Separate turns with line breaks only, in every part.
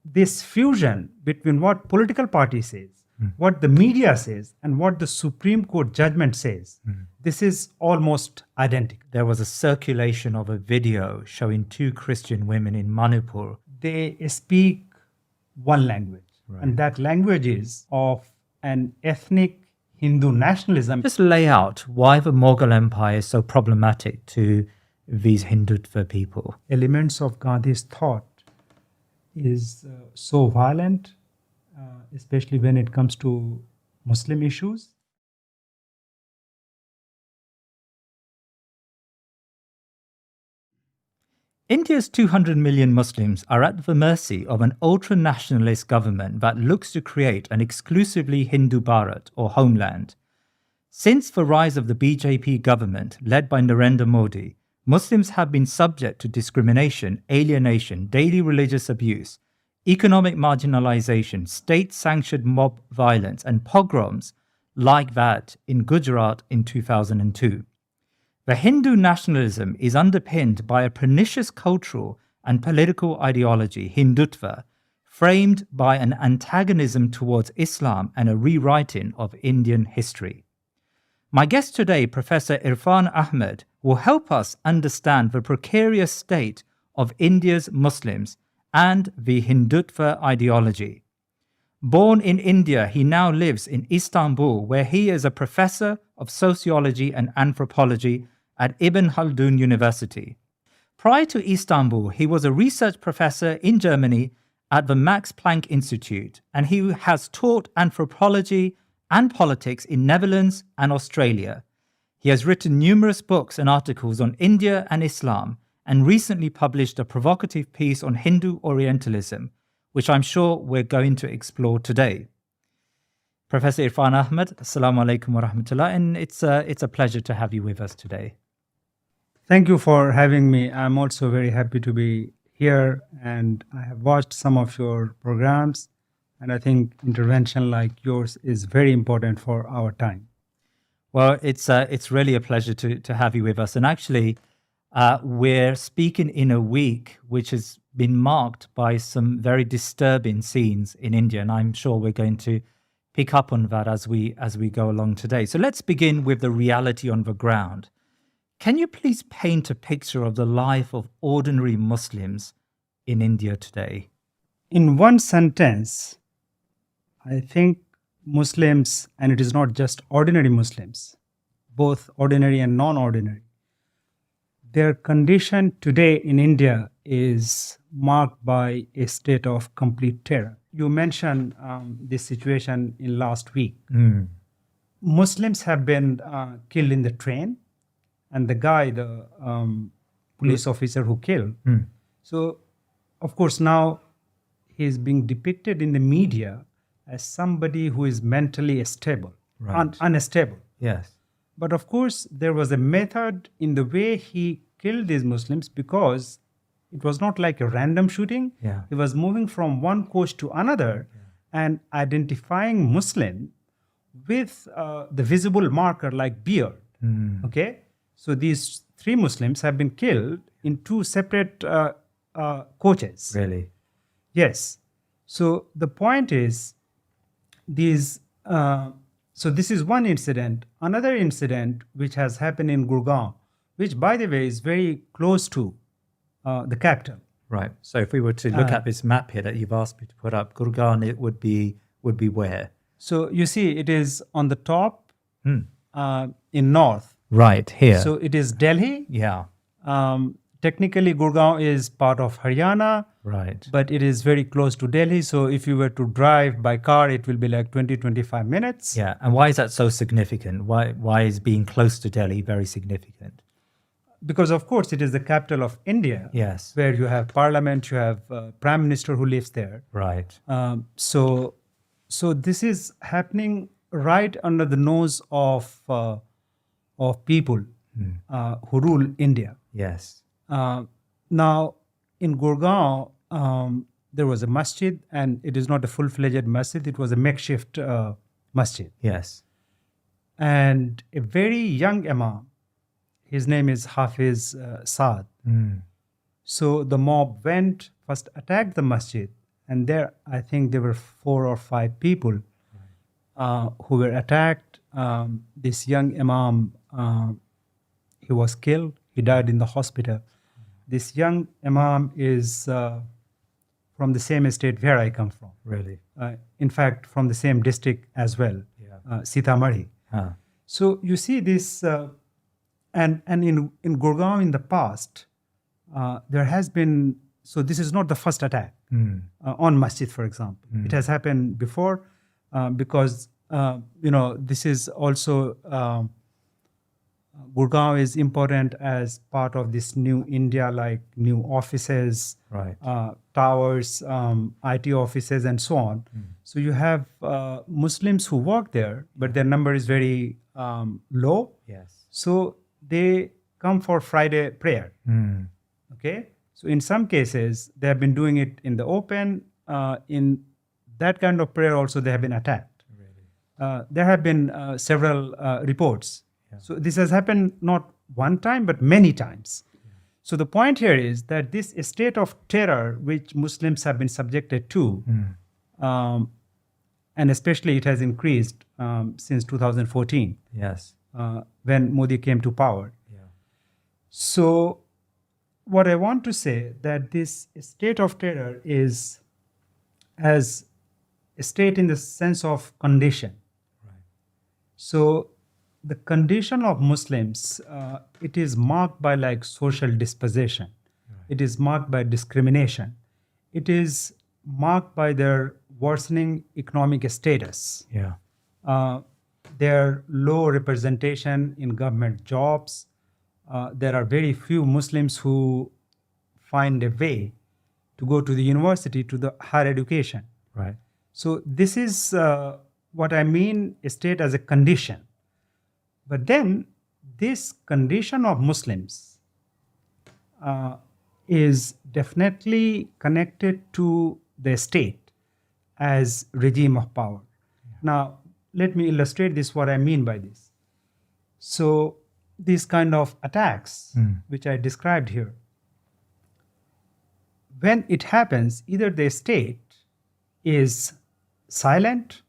this fusion between what political party says, what the media says, and what the Supreme Court judgment says, this is almost identical.
There was a circulation of a video showing two Christian women in Manipur.
They speak one language,
Right.
and that language is of an ethnic Hindu nationalism.
Just lay out why the Mughal Empire is so problematic to these Hindutva people.
Elements of Gandhi's thought is so violent, especially when it comes to Muslim issues.
India's 200 million Muslims are at the mercy of an ultra-nationalist government that looks to create an exclusively Hindu Bharat or homeland. Since the rise of the BJP government led by Narendra Modi, Muslims have been subject to discrimination, alienation, daily religious abuse, economic marginalization, state-sanctioned mob violence, and pogroms like that in Gujarat in 2002. The Hindu nationalism is underpinned by a pernicious cultural and political ideology, Hindutva, framed by an antagonism towards Islam and a rewriting of Indian history. My guest today, Professor Irfan Ahmed, will help us understand the precarious state of India's Muslims and the Hindutva ideology. Born in India, he now lives in Istanbul, where he is a professor of sociology and anthropology at Ibn Khaldun University. Prior to Istanbul, he was a research professor in Germany at the Max Planck Institute, and he has taught anthropology and politics in Netherlands and Australia. He has written numerous books and articles on India and Islam, and recently published a provocative piece on Hindu Orientalism, which I'm sure we're going to explore today. Professor Irfan Ahmed, Assalamu alaikum wa rahmatullah, and it's a pleasure to have you with us today.
Thank you for having me. I'm also very happy to be here, and I have watched some of your programs, and I think intervention like yours is very important for our time.
Well, it's really a pleasure to have you with us. And actually, we're speaking in a week which has been marked by some very disturbing scenes in India, and I'm sure we're going to pick up on that as we go along today. So let's begin with the reality on the ground. Can you please paint a picture of the life of ordinary Muslims in India today?
In one sentence, I think Muslims, and it is not just ordinary Muslims, both ordinary and non-ordinary, their condition today in India is marked by a state of complete terror. You mentioned this situation in last week. Muslims have been killed in the train, and the guy, the police officer who killed. So, of course, now he is being depicted in the media as somebody who is mentally stable,
Right.
unstable.
Yes.
But of course, there was a method in the way he killed these Muslims, because it was not like a random shooting.
Yeah.
He was moving from one coast to another and identifying Muslim with the visible marker like beard. Okay? So these three Muslims have been killed in two separate coaches.
Really?
Yes. So the point is, these. So this is one incident. Another incident which has happened in Gurgaon, which, by the way, is very close to the capital.
Right. So if we were to look at this map here that you've asked me to put up, Gurgaon, it would be where?
So you see, it is on the top in north.
Right, here.
So it is Delhi.
Yeah.
Technically, Gurgaon is part of Haryana,
Right.
but it is very close to Delhi. So if you were to drive by car, it will be like 20-25 minutes.
Yeah. And why is that so significant? Why is being close to Delhi very significant?
Because, of course, it is the capital of India,
Yes.
where you have parliament, you have prime minister who lives there.
Right.
So this is happening right under the nose of people who rule India.
Yes.
Now, in Gurgaon, there was a masjid, and it is not a full-fledged masjid. It was a makeshift masjid.
Yes.
And a very young imam, his name is Hafiz Saad. So the mob went, first attacked the masjid, and there I think there were 4 or 5 people who were attacked. This young imam, he was killed. He died in the hospital. This young imam is from the same state where I come from.
Really?
In fact, from the same district as well,
Yeah.
Sitamarhi.
Ah.
So you see this, and in Gurgaon in the past, there has been. So this is not the first attack on masjid, for example. It has happened before, because this is also Gurgaon is important as part of this new India, like new offices,
Right.
towers, IT offices, and so on. So you have Muslims who work there, but their number is very low.
Yes.
So they come for Friday prayer.
Mm.
Okay. So in some cases, they have been doing it in the open. In that kind of prayer, also they have been attacked.
Really?
There have been several reports. So this has happened not one time, but many times. So the point here is that this state of terror, which Muslims have been subjected to, and especially it has increased since 2014,
Yes.
when Modi came to power.
Yeah.
So what I want to say that this state of terror is as a state in the sense of condition.
Right.
So the condition of Muslims, it is marked by like social dispossession. It is marked by discrimination. It is marked by their worsening economic status,
Yeah.
their low representation in government jobs. There are very few Muslims who find a way to go to the university, to the higher education.
Right.
So this is what I mean, state as a condition. But then this condition of Muslims is definitely connected to the state as regime of power. Now, let me illustrate this, what I mean by this. So these kind of attacks, which I described here, when it happens, either the state is silent,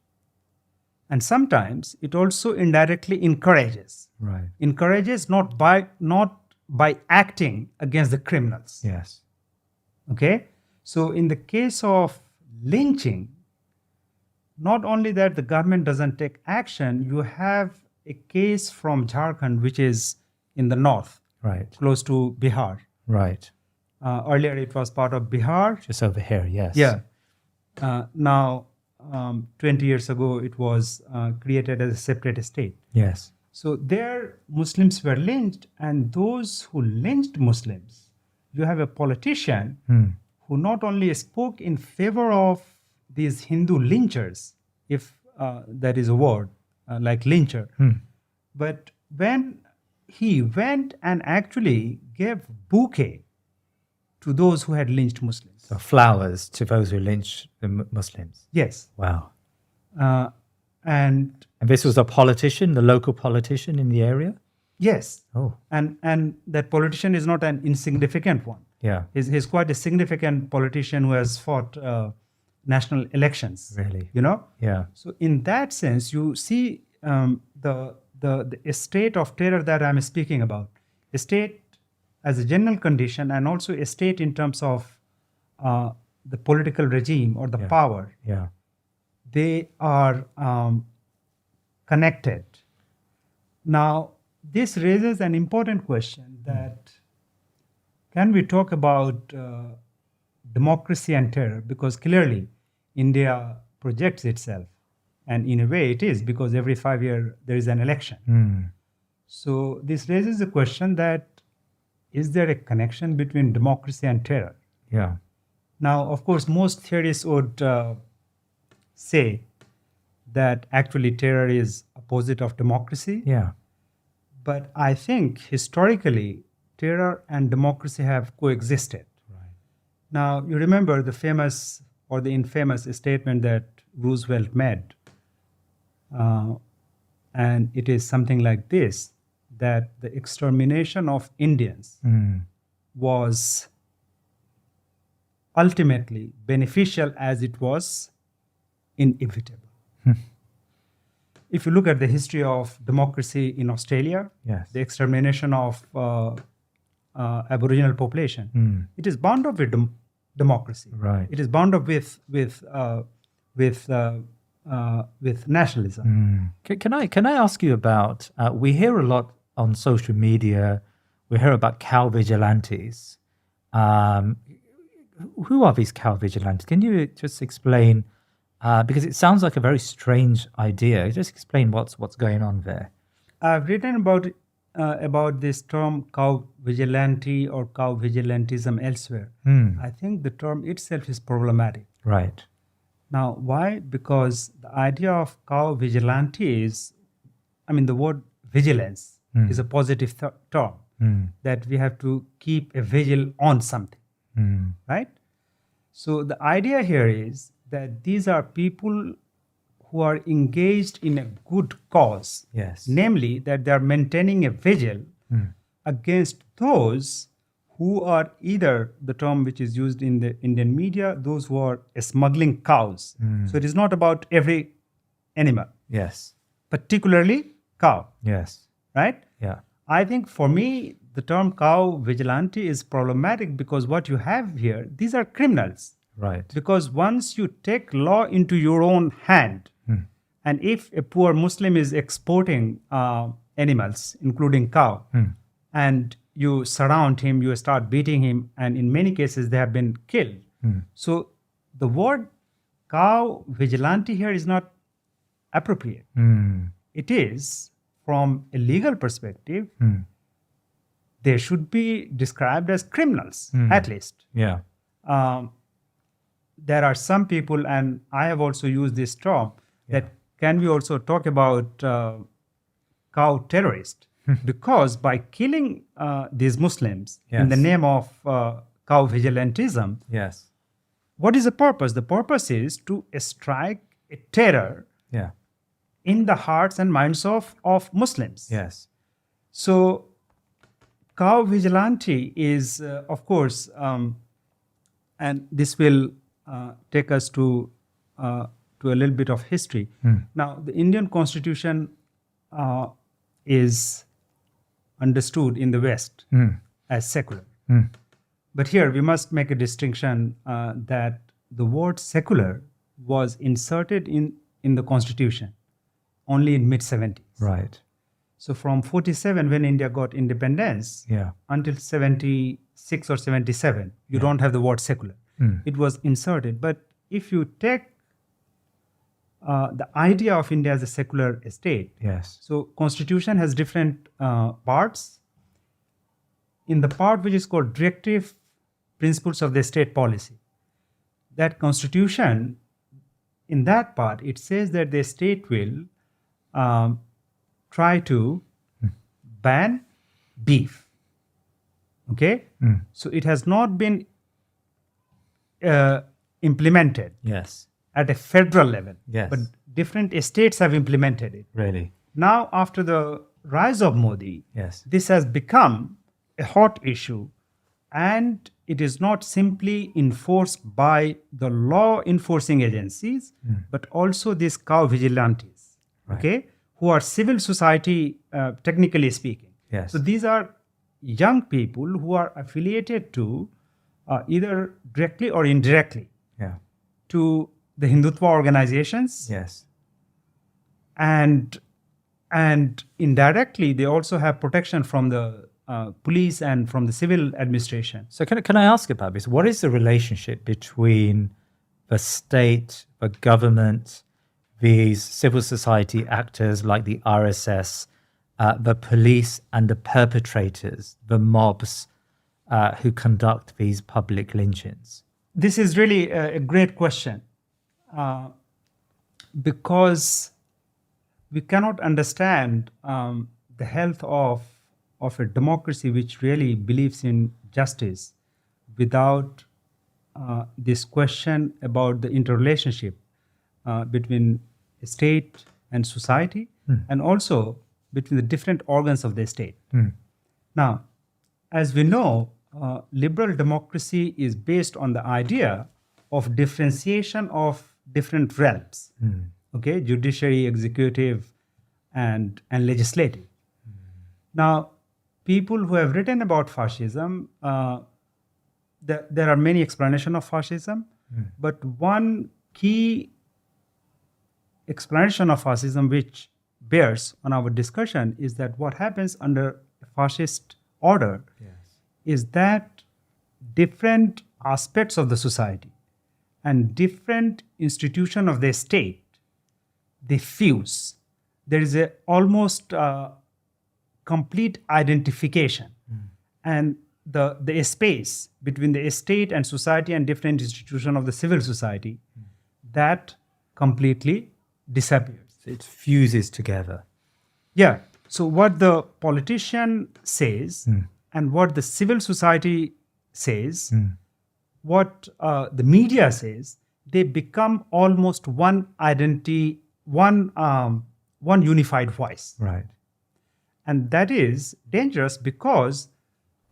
and sometimes it also indirectly encourages.
Right.
Encourages not by acting against the criminals.
Yes.
Okay? So in the case of lynching, not only that the government doesn't take action, you have a case from Jharkhand, which is in the north,
Right.
close to Bihar.
Right.
Earlier it was part of Bihar.
Just over here. Yes.
Yeah. Now, 20 years ago, it was created as a separate state.
Yes.
So there, Muslims were lynched, and those who lynched Muslims, you have a politician who not only spoke in favor of these Hindu lynchers, if that is a word, like lyncher, but when he went and actually gave bouquet to those who had lynched Muslims.
So flowers to those who lynched the Muslims.
Yes.
Wow.
And
And this was a politician, the local politician in the area?
yes,
Oh.
and that politician is not an insignificant one.
Yeah.
He's quite a significant politician who has fought national elections.
Really?
You know.
Yeah.
So in that sense, you see the state of terror that I'm speaking about, a state as a general condition, and also a state in terms of the political regime or the power.
Yeah.
They are connected. Now, this raises an important question that can we talk about democracy and terror? Because clearly India projects itself, and in a way it is, because every 5 years there is an election. So this raises the question that is there a connection between democracy and terror?
Yeah.
Now, of course, most theorists would say that actually terror is opposite of democracy.
Yeah.
But I think historically, terror and democracy have coexisted.
Right.
Now, you remember the famous or the infamous statement that Roosevelt made. And it is something like this, that the extermination of Indians was ultimately beneficial as it was inevitable. If you look at the history of democracy in Australia,
Yes.
the extermination of Aboriginal population, it is bound up with democracy.
Right.
It is bound up with nationalism.
Can I ask you about? We hear a lot on social media. We hear about cow vigilantes. Who are these cow vigilantes? Can you just explain? Because it sounds like a very strange idea. Just explain what's going on there.
I've written about this term cow vigilante or cow vigilantism elsewhere. I think the term itself is problematic.
Right.
Now, why? Because the idea of cow vigilante is, the word vigilance is a positive term, that we have to keep a vigil on something, right? So the idea here is that these are people who are engaged in a good cause,
Yes.
namely that they are maintaining a vigil against those who are either the term which is used in the Indian media, those who are smuggling cows. So it is not about every animal,
Yes.
particularly cow,
Yes.
right?
Yeah.
I think for me, the term cow vigilante is problematic because what you have here, these are criminals.
Right.
Because once you take law into your own hand, and if a poor Muslim is exporting animals, including cow, and you surround him, you start beating him, and in many cases they have been killed. So the word cow vigilante here is not appropriate. It is, from a legal perspective, they should be described as criminals, at least.
Yeah.
There are some people, and I have also used this term, that can we also talk about cow terrorist? Because by killing these Muslims in the
Yes.
name of cow vigilantism,
Yes.
what is the purpose? The purpose is to strike a terror
Yeah.
in the hearts and minds of Muslims.
Yes.
So, cow vigilante is, of course, and this will take us to a little bit of history. Now, the Indian Constitution is understood in the West as secular. But here we must make a distinction that the word secular was inserted in the Constitution only in mid-70s.
Right.
So from 47, when India got independence,
Yeah.
until 76 or 77, you don't have the word secular. It was inserted. But if you take the idea of India as a secular state,
Yes.
so Constitution has different parts. In the part which is called Directive Principles of the State Policy, that Constitution, in that part, it says that the state will try to ban beef. Okay? So it has not been implemented
Yes.
at a federal level,
Yes.
but different states have implemented it.
Really.
Now, after the rise of Modi,
Yes.
this has become a hot issue, and it is not simply enforced by the law enforcing agencies, but also these cow vigilantes, okay, who are civil society, technically speaking.
Yes.
So these are young people who are affiliated to either directly or indirectly
Yeah.
to the Hindutva organizations,
Yes.
and indirectly they also have protection from the police and from the civil administration.
So can I ask about this? What is the relationship between the state, the government, these civil society actors like the RSS, the police, and the perpetrators, the mobs who conduct these public lynchings?
This is really a great question, because we cannot understand the health of a democracy which really believes in justice without this question about the interrelationship between state and society, and also between the different organs of the state. Now, as we know, liberal democracy is based on the idea of differentiation of different realms, okay, judiciary, executive, and legislative. Now, people who have written about fascism, there are many explanations of fascism, but one key explanation of fascism which bears on our discussion is that what happens under a fascist order is that different aspects of the society and different institution of the state, they fuse. There is a almost complete identification, and the space between the state and society and different institution of the civil society, that completely disappears.
It fuses together.
Yeah. So what the politician says and what the civil society says, what the media says, they become almost one identity, one unified voice.
Right.
And that is dangerous because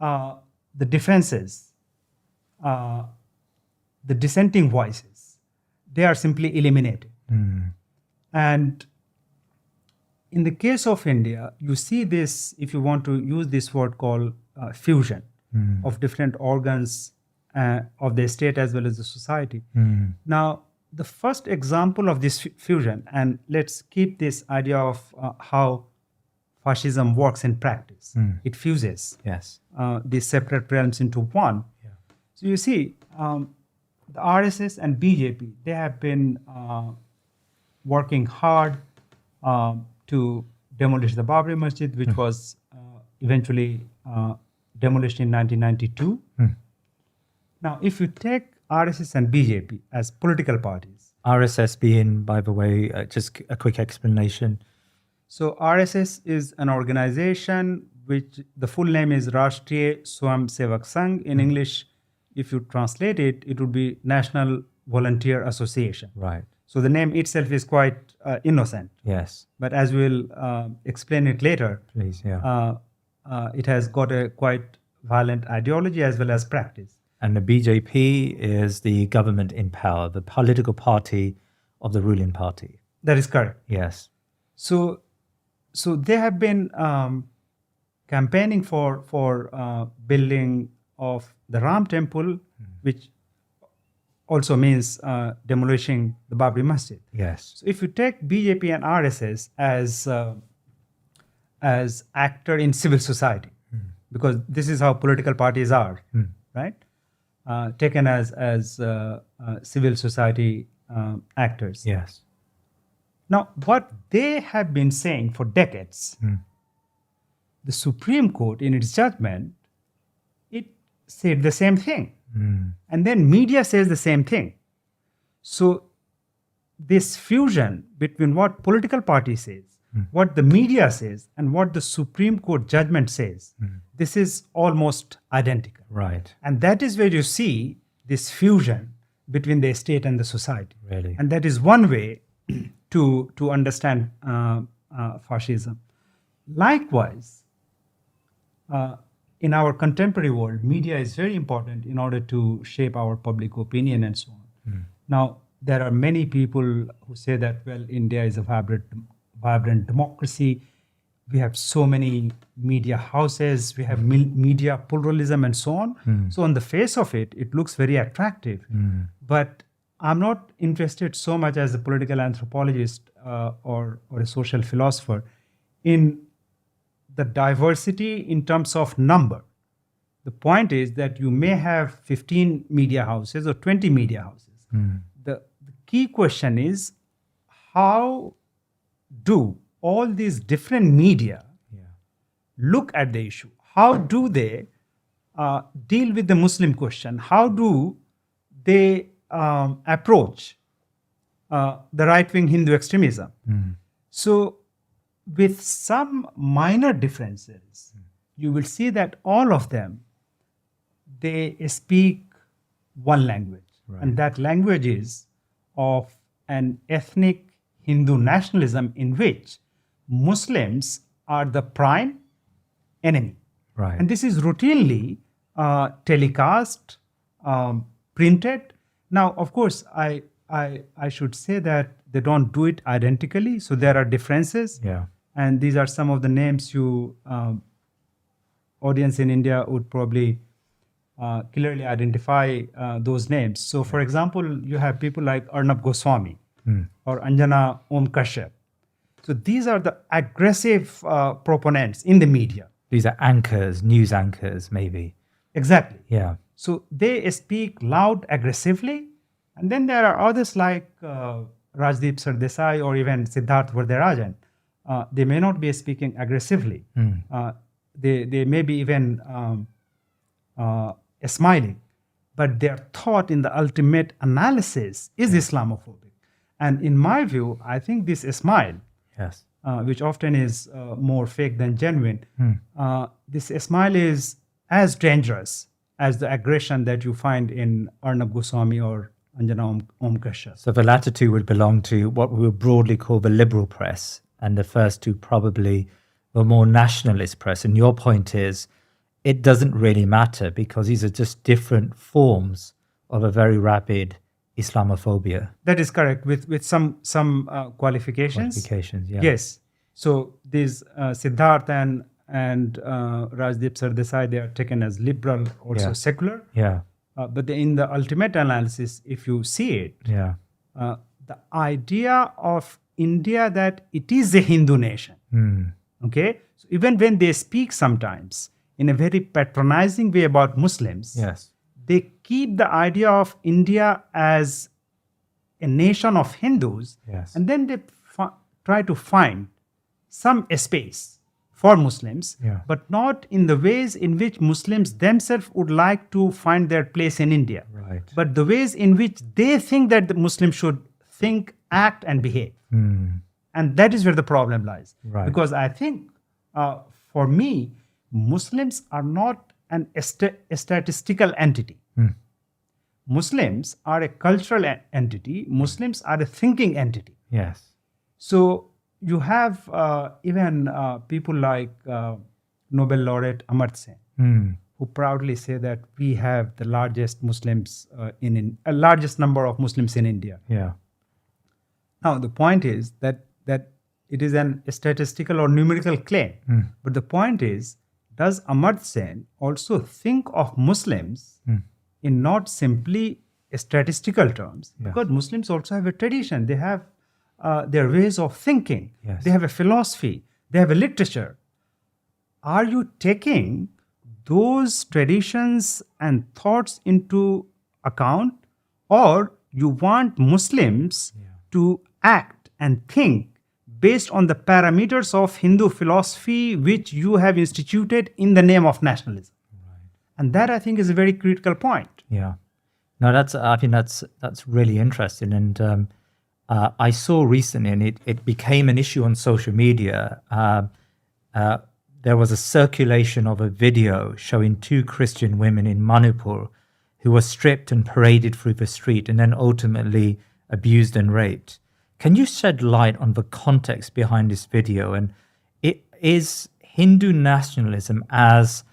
the differences, the dissenting voices, they are simply eliminated. And in the case of India, you see this, if you want to use this word called fusion of different organs of the state as well as the society. Now, the first example of this fusion, and let's keep this idea of how fascism works in practice. It fuses
Yes.
these separate realms into one. So you see, the RSS and BJP, they have been working hard to demolish the Babri Masjid, which was eventually demolished in 1992. Now, if you take RSS and BJP as political parties,
RSS being, by the way, just a quick explanation.
so RSS is an organization which the full name is Rashtriya Swam Sevak Sangh. In English, if you translate it, it would be National Volunteer Association.
Right.
So the name itself is quite innocent,
Yes.
but as we'll explain it later,
Please. Yeah.
it has got a quite violent ideology as well as practice.
And the BJP is the government in power, the political party of the ruling party.
That is correct.
Yes.
So they have been campaigning for building of the Ram Temple, which also means demolishing the Babri Masjid.
Yes.
So if you take BJP and RSS as actor in civil society, because this is how political parties are, right? Taken as civil society actors.
Yes.
Now, what they have been saying for decades, the Supreme Court in its judgment, it said the same thing. And then media says the same thing. So this fusion between what political party says, what the media says, and what the Supreme Court judgment says, this is almost identical.
Right.
And that is where you see this fusion between the state and the society.
Really.
And that is one way to understand fascism. Likewise, in our contemporary world, media is very important in order to shape our public opinion and so on. Now, there are many people who say that, well, India is a vibrant democracy. We have so many media houses, we have media pluralism and so on. So on the face of it, it looks very attractive. But I'm not interested so much as a political anthropologist or a social philosopher in the diversity in terms of number. The point is that you may have 15 media houses or 20 media houses. The key question is, how do all these different media look at the issue? How do they deal with the Muslim question? How do they approach the right-wing Hindu extremism? So with some minor differences, you will see that all of them, they speak one language. And that language is of an ethnic Hindu nationalism in which Muslims are the prime enemy.
Right.
And this is routinely telecast, printed. Now, of course, I should say that they don't do it identically, so there are differences.
Yeah.
And these are some of the names you audience in India would probably clearly identify those names. So, for example, you have people like Arnab Goswami or Anjana Om Kashyap. So these are the aggressive proponents in the media.
These are anchors, news anchors, maybe.
Exactly.
Yeah.
So they speak loud, aggressively, and then there are others like Rajdeep Sardesai or even Siddharth Vardarajan. They may not be speaking aggressively. They may be even smiling, but their thought in the ultimate analysis is Islamophobic. And in my view, I think this smile,
Yes.
which often is more fake than genuine, this smile is as dangerous as the aggression that you find in Arnab Goswami or Anjana Om Kashyap.
So the latter two would belong to what we would broadly call the liberal press, and the first two probably the more nationalist press. And your point is, it doesn't really matter because these are just different forms of a very rabid Islamophobia.
That is correct, with some qualifications.
Qualifications, yeah.
Yes. So these Siddharth and Rajdeep Sardesai, they are taken as liberal, also
Yeah.
secular.
Yeah.
But in the ultimate analysis, if you see it,
Yeah.
the idea of India that it is a Hindu nation. Okay, so even when they speak sometimes in a very patronizing way about Muslims,
Yes.
they keep the idea of India as a nation of Hindus,
Yes.
and then they try to find some space for Muslims,
Yeah.
but not in the ways in which Muslims themselves would like to find their place in India,
Right.
but the ways in which they think that the Muslims should think, act, and behave. And that is where the problem lies.
Right.
Because I think, for me, Muslims are not a statistical entity. Muslims are a cultural entity. Muslims are a thinking entity.
Yes.
So you have even people like Nobel laureate Amartya Sen, who proudly say that we have the largest Muslims largest number of Muslims in India.
Yeah.
Now the point is that it is a statistical or numerical claim. But the point is, does Amartya Sen also think of Muslims in not simply statistical terms?
Yes.
Because Muslims also have a tradition. They have their ways of thinking.
Yes.
They have a philosophy. They have a literature. Are you taking those traditions and thoughts into account, or you want Muslims to act and think based on the parameters of Hindu philosophy which you have instituted in the name of nationalism? And that, I think, is a very critical point.
Yeah. No, I think that's really interesting. And I saw recently, and it became an issue on social media. There was a circulation of a video showing two Christian women in Manipur who were stripped and paraded through the street and then ultimately abused and raped. Can you shed light on the context behind this video? And is Hindu nationalism as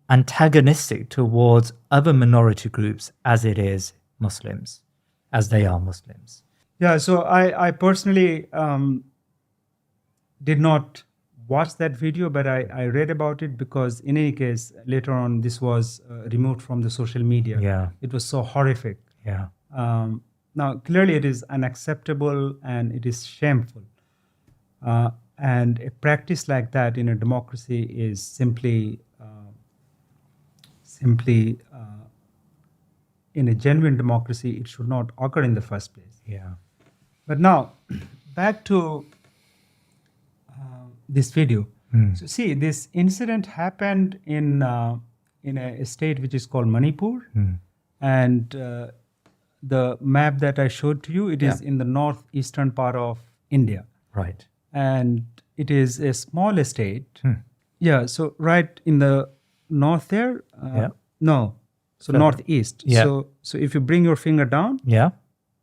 antagonistic towards other minority groups as it is Muslims, as they are Muslims?
Yeah, so I personally did not watch that video, but I read about it because in any case, later on, this was removed from the social media.
Yeah.
It was so horrific.
Yeah.
Now, clearly it is unacceptable and it is shameful. And a practice like that in a democracy is simply in a genuine democracy, it should not occur in the first place.
Yeah.
But now, back to this video. So see, this incident happened in a state which is called Manipur. And the map that I showed to you, it is in the northeastern part of India.
Right.
And it is a small state. Yeah, so right in the north there. No, so northeast.
Yeah.
So if you bring your finger down.
Yeah.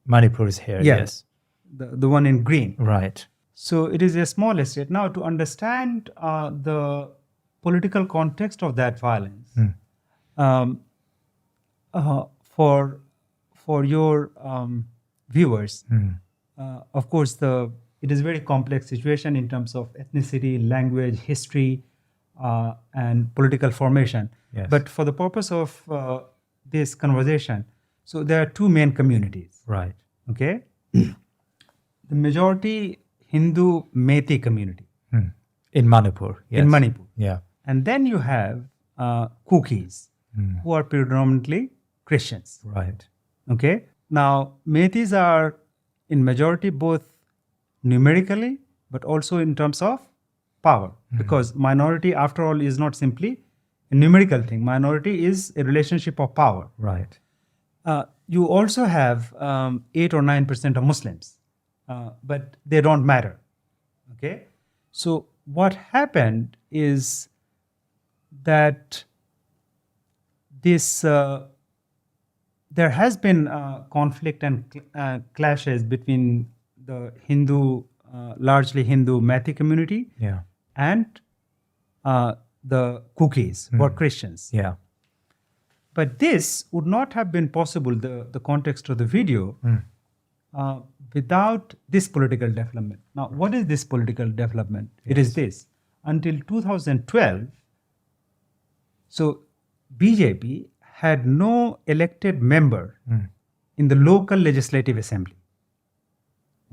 Manipur is here. Yes.
The one in green.
Right.
So it is a small state. Now, to understand the political context of that violence, Um, for your viewers, of course, it is a very complex situation in terms of ethnicity, language, history, and political formation.
Yes.
But for the purpose of this conversation, so there are two main communities.
Right.
Okay, the majority Hindu Methi community
In Manipur. Yes.
in Manipur,
Yeah.
and then you have Kukis, who are predominantly Christians.
Right.
Okay. Now, Meithis are in majority both numerically, but also in terms of power, because minority, after all, is not simply a numerical thing. Minority is a relationship of power.
Right.
You also have 8 or 9% of Muslims, but they don't matter. Okay. So what happened is that this there has been conflict and clashes between the Hindu, largely Hindu Methi community
Yeah.
and the Kukis, who are Christians.
Yeah.
But this would not have been possible, the context of the video, without this political development. Now, what is this political development? It is this. Until 2012, so BJP had no elected member in the local legislative assembly.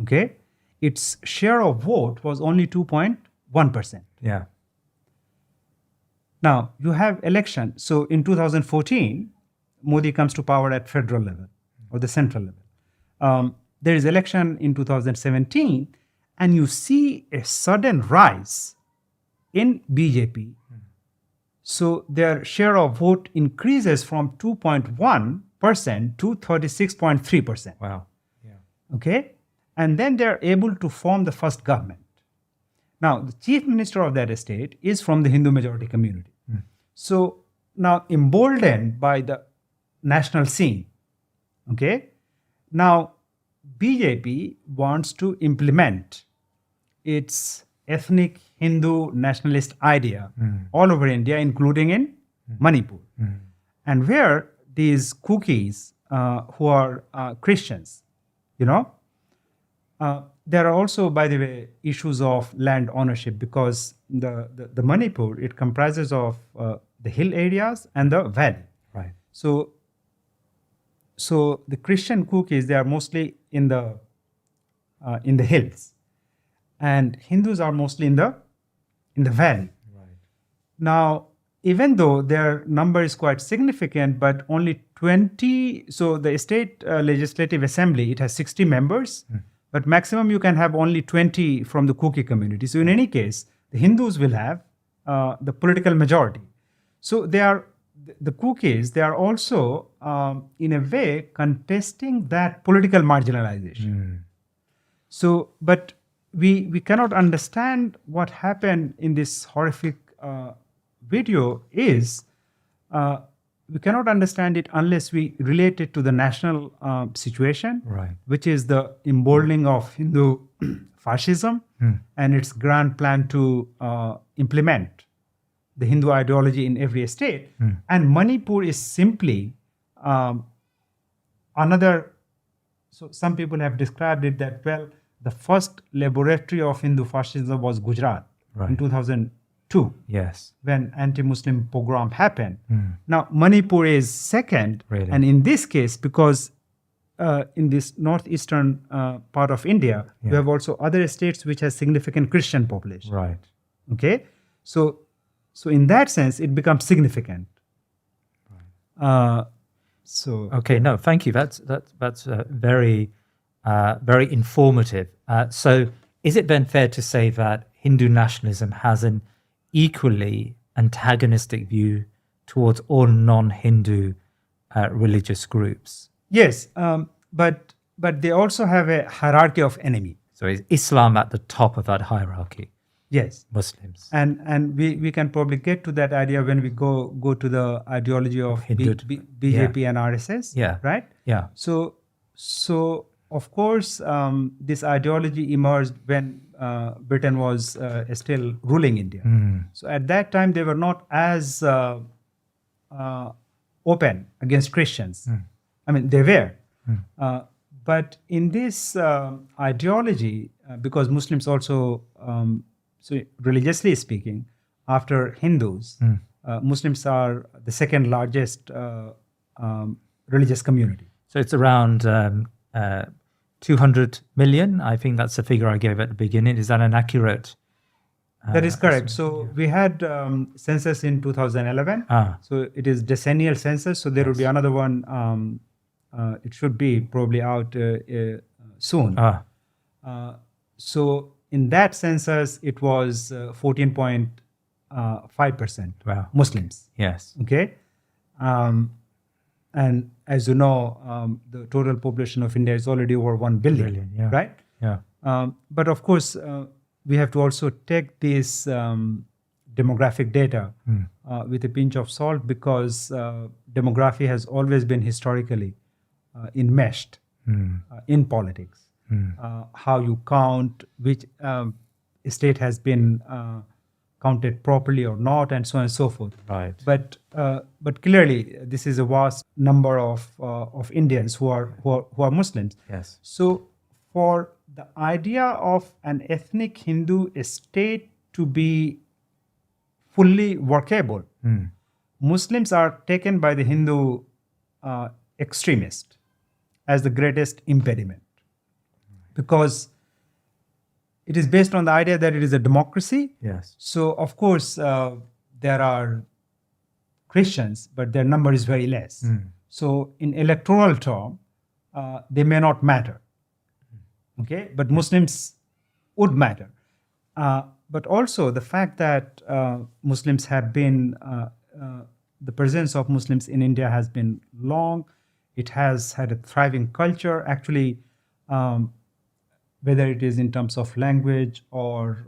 Okay? Its share of vote was only 2.1%.
Yeah.
Now, you have election. So in 2014, Modi comes to power at federal level or the central level. There is election in 2017, and you see a sudden rise in BJP. So their share of vote increases from 2.1% to 36.3%.
Wow. Yeah.
Okay? And then they're able to form the first government. Now, the chief minister of that state is from the Hindu majority community. So now, emboldened by the national scene, okay, now BJP wants to implement its ethnic Hindu nationalist idea all over India, including in Manipur. And where these Kukis, who are Christians, you know, there are also, by the way, issues of land ownership, because the Manipur, it comprises of the hill areas and the valley.
Right.
So the Christian Kukis, they are mostly in the hills, and Hindus are mostly in the valley.
Right.
Now, even though their number is quite significant, but only 20. So the state legislative assembly, it has 60 members, but maximum you can have only 20 from the Kuki community. So in any case, the Hindus will have the political majority. So they are the Kukis. They are also, in a way, contesting that political marginalization. So, but we cannot understand what happened in this horrific video is we cannot understand it unless we relate it to the national situation,
Right.
which is the emboldening of Hindu fascism and its grand plan to implement the Hindu ideology in every state. And Manipur is simply another. So some people have described it that, well, the first laboratory of Hindu fascism was Gujarat in
Right.
2002,
Yes.
when anti-Muslim pogrom happened. Now, Manipur is second.
Really?
And in this case, because in this northeastern part of India, you have also other states which has significant Christian population.
Right.
Okay? So in that sense, it becomes significant. So
Okay. No, thank you. That's very very informative. So, is it then fair to say that Hindu nationalism has an equally antagonistic view towards all non-Hindu religious groups?
yes, but they also have a hierarchy of enemy.
So, is Islam at the top of that hierarchy?
Yes.
Muslims.
And we can probably get to that idea when we go to the ideology of
Hindu-
BJP and RSS.
Yeah.
Right?
Yeah.
So of course, this ideology emerged when Britain was still ruling India. So at that time, they were not as open against Christians. I mean, they were. But in this ideology, because Muslims also, so religiously speaking, after Hindus, Muslims are the second largest religious community.
So it's around 200 million. I think that's the figure I gave at the beginning. Is that an accurate?
That is correct. So we had census in 2011. So it is decennial census. So there will be another one. It should be probably out soon. So in that census, it was 14.5%
Wow.
Muslims.
Yes.
Okay. And as you know, the total population of India is already over 1 billion,
yeah.
right?
Yeah.
But of course, we have to also take this demographic data with a pinch of salt, because demography has always been historically enmeshed in politics. How you count, which state has been counted properly or not, and so on and so forth.
Right.
But clearly, this is a vast number of Indians who are Muslims.
Yes.
So for the idea of an ethnic Hindu state to be fully workable, Muslims are taken by the Hindu extremist as the greatest impediment, because it is based on the idea that it is a democracy.
Yes.
So of course there are Christians, but their number is very less. So in electoral term, they may not matter. Okay, but Muslims would matter. But also the fact that Muslims have been, the presence of Muslims in India has been long. It has had a thriving culture. Actually, whether it is in terms of language or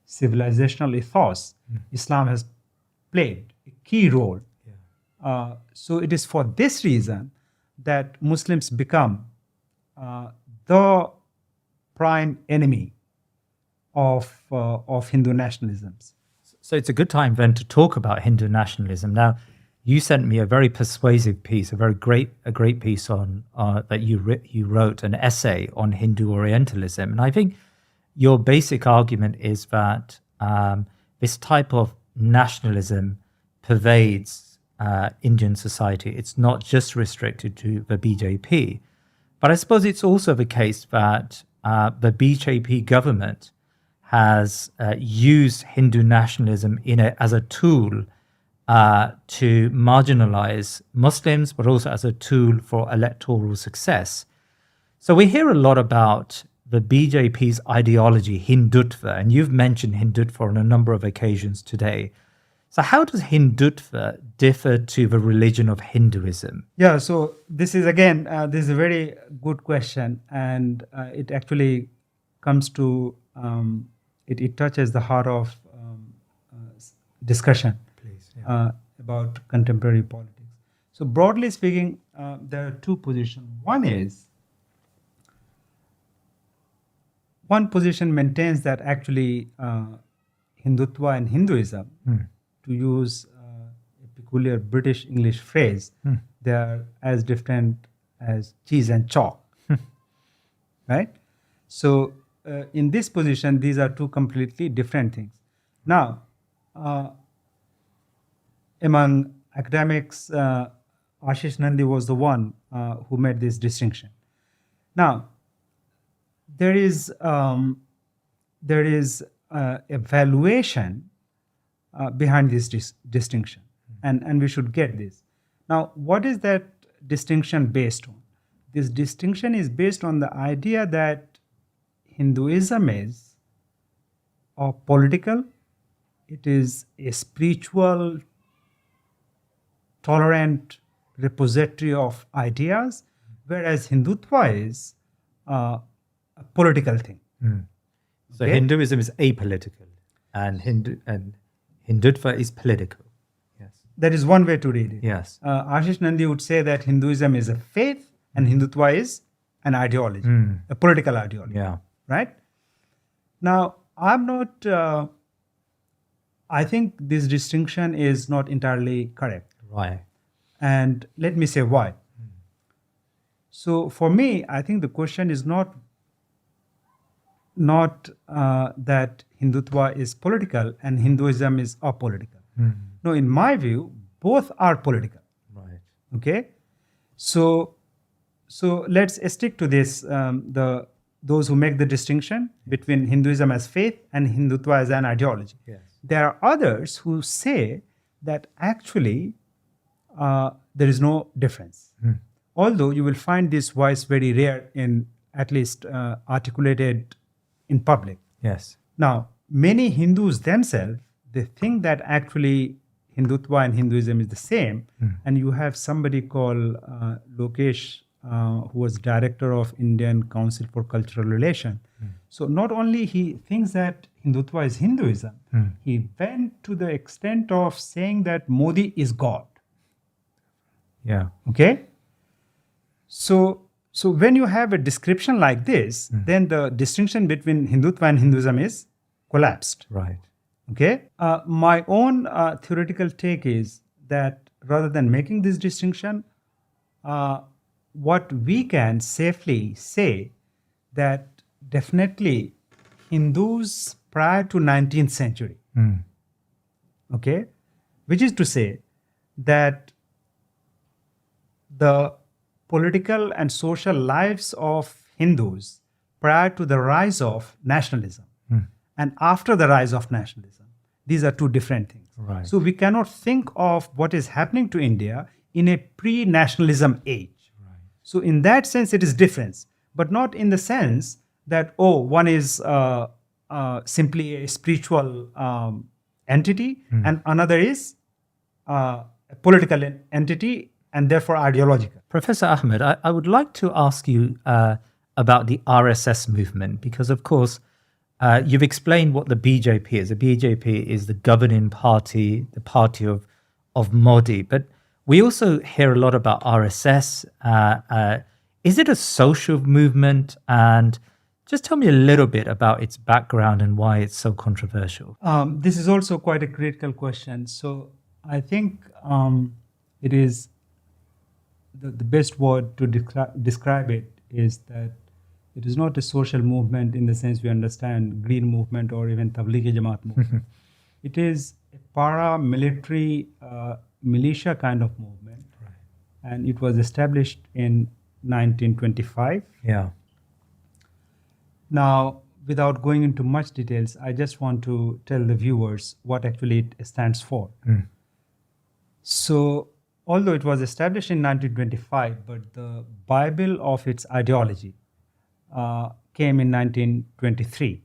civilizational ethos, Islam has played a key role. So it is for this reason that Muslims become the prime enemy of Hindu nationalisms.
So it's a good time then to talk about Hindu nationalism. Now, you sent me a very persuasive piece, a great piece on that you wrote, an essay on Hindu Orientalism, and I think your basic argument is that this type of nationalism pervades Indian society. It's not just restricted to the BJP, but I suppose it's also the case that the BJP government has used Hindu nationalism as a tool to marginalize Muslims, but also as a tool for electoral success. So we hear a lot about the BJP's ideology, Hindutva, and you've mentioned Hindutva on a number of occasions today. So how does Hindutva differ to the religion of Hinduism?
Yeah, so this is again, this is a very good question, and it actually comes to, it touches the heart of discussion. About contemporary politics. So broadly speaking, there are two positions. One position maintains that actually Hindutva and Hinduism, to use a peculiar British English phrase, they are as different as cheese and chalk, right? So in this position, these are two completely different things. Now, among academics, Ashish Nandy was the one who made this distinction. Now, there is a valuation behind this distinction, and we should get this. Now, what is that distinction based on? This distinction is based on the idea that Hinduism is political, it is a spiritual, tolerant repository of ideas, whereas Hindutva is a political thing.
So Hinduism is apolitical, and Hindutva is political. Yes,
that is one way to read it.
Yes,
Ashish Nandy would say that Hinduism is a faith and Hindutva is an ideology, a political ideology.
Yeah,
right. Now, I'm not. I think this distinction is not entirely correct.
right.
And let me say why. So for me, I think the question is not that Hindutva is political and Hinduism is apolitical. No, in my view, both are political.
Right.
Okay, so let's stick to this. Those who make the distinction between Hinduism as faith and Hindutva as an ideology.
Yes.
There are others who say that actually there is no difference. Although you will find this voice very rare in at least articulated in public.
Yes.
Now, many Hindus themselves, they think that actually Hindutva and Hinduism is the same. And you have somebody called Lokesh, who was director of Indian Council for Cultural Relation. So not only he thinks that Hindutva is Hinduism, he went to the extent of saying that Modi is God.
Yeah.
Okay? So when you have a description like this, then the distinction between Hindutva and Hinduism is collapsed.
Right.
Okay? My own theoretical take is that rather than making this distinction, what we can safely say that definitely Hindus prior to 19th century, okay, which is to say that the political and social lives of Hindus prior to the rise of nationalism and after the rise of nationalism, these are two different things.
Right.
So we cannot think of what is happening to India in a pre-nationalism age. So in that sense, it is different, but not in the sense that, one is simply a spiritual entity and another is a political entity and therefore ideological.
Professor Ahmed, I would like to ask you about the RSS movement because, of course, you've explained what the BJP is. The BJP is the governing party, the party of Modi. But we also hear a lot about RSS. Is it a social movement? And just tell me a little bit about its background and why it's so controversial.
This is also quite a critical question. So I think it is the best word to describe it is that it is not a social movement in the sense we understand Green Movement or even Tablighi Jamaat movement. It is a paramilitary militia kind of movement. Right. And it was established in 1925.
Yeah.
Now, without going into much details, I just want to tell the viewers what actually it stands for. So, although it was established in 1925, but the Bible of its ideology came in 1923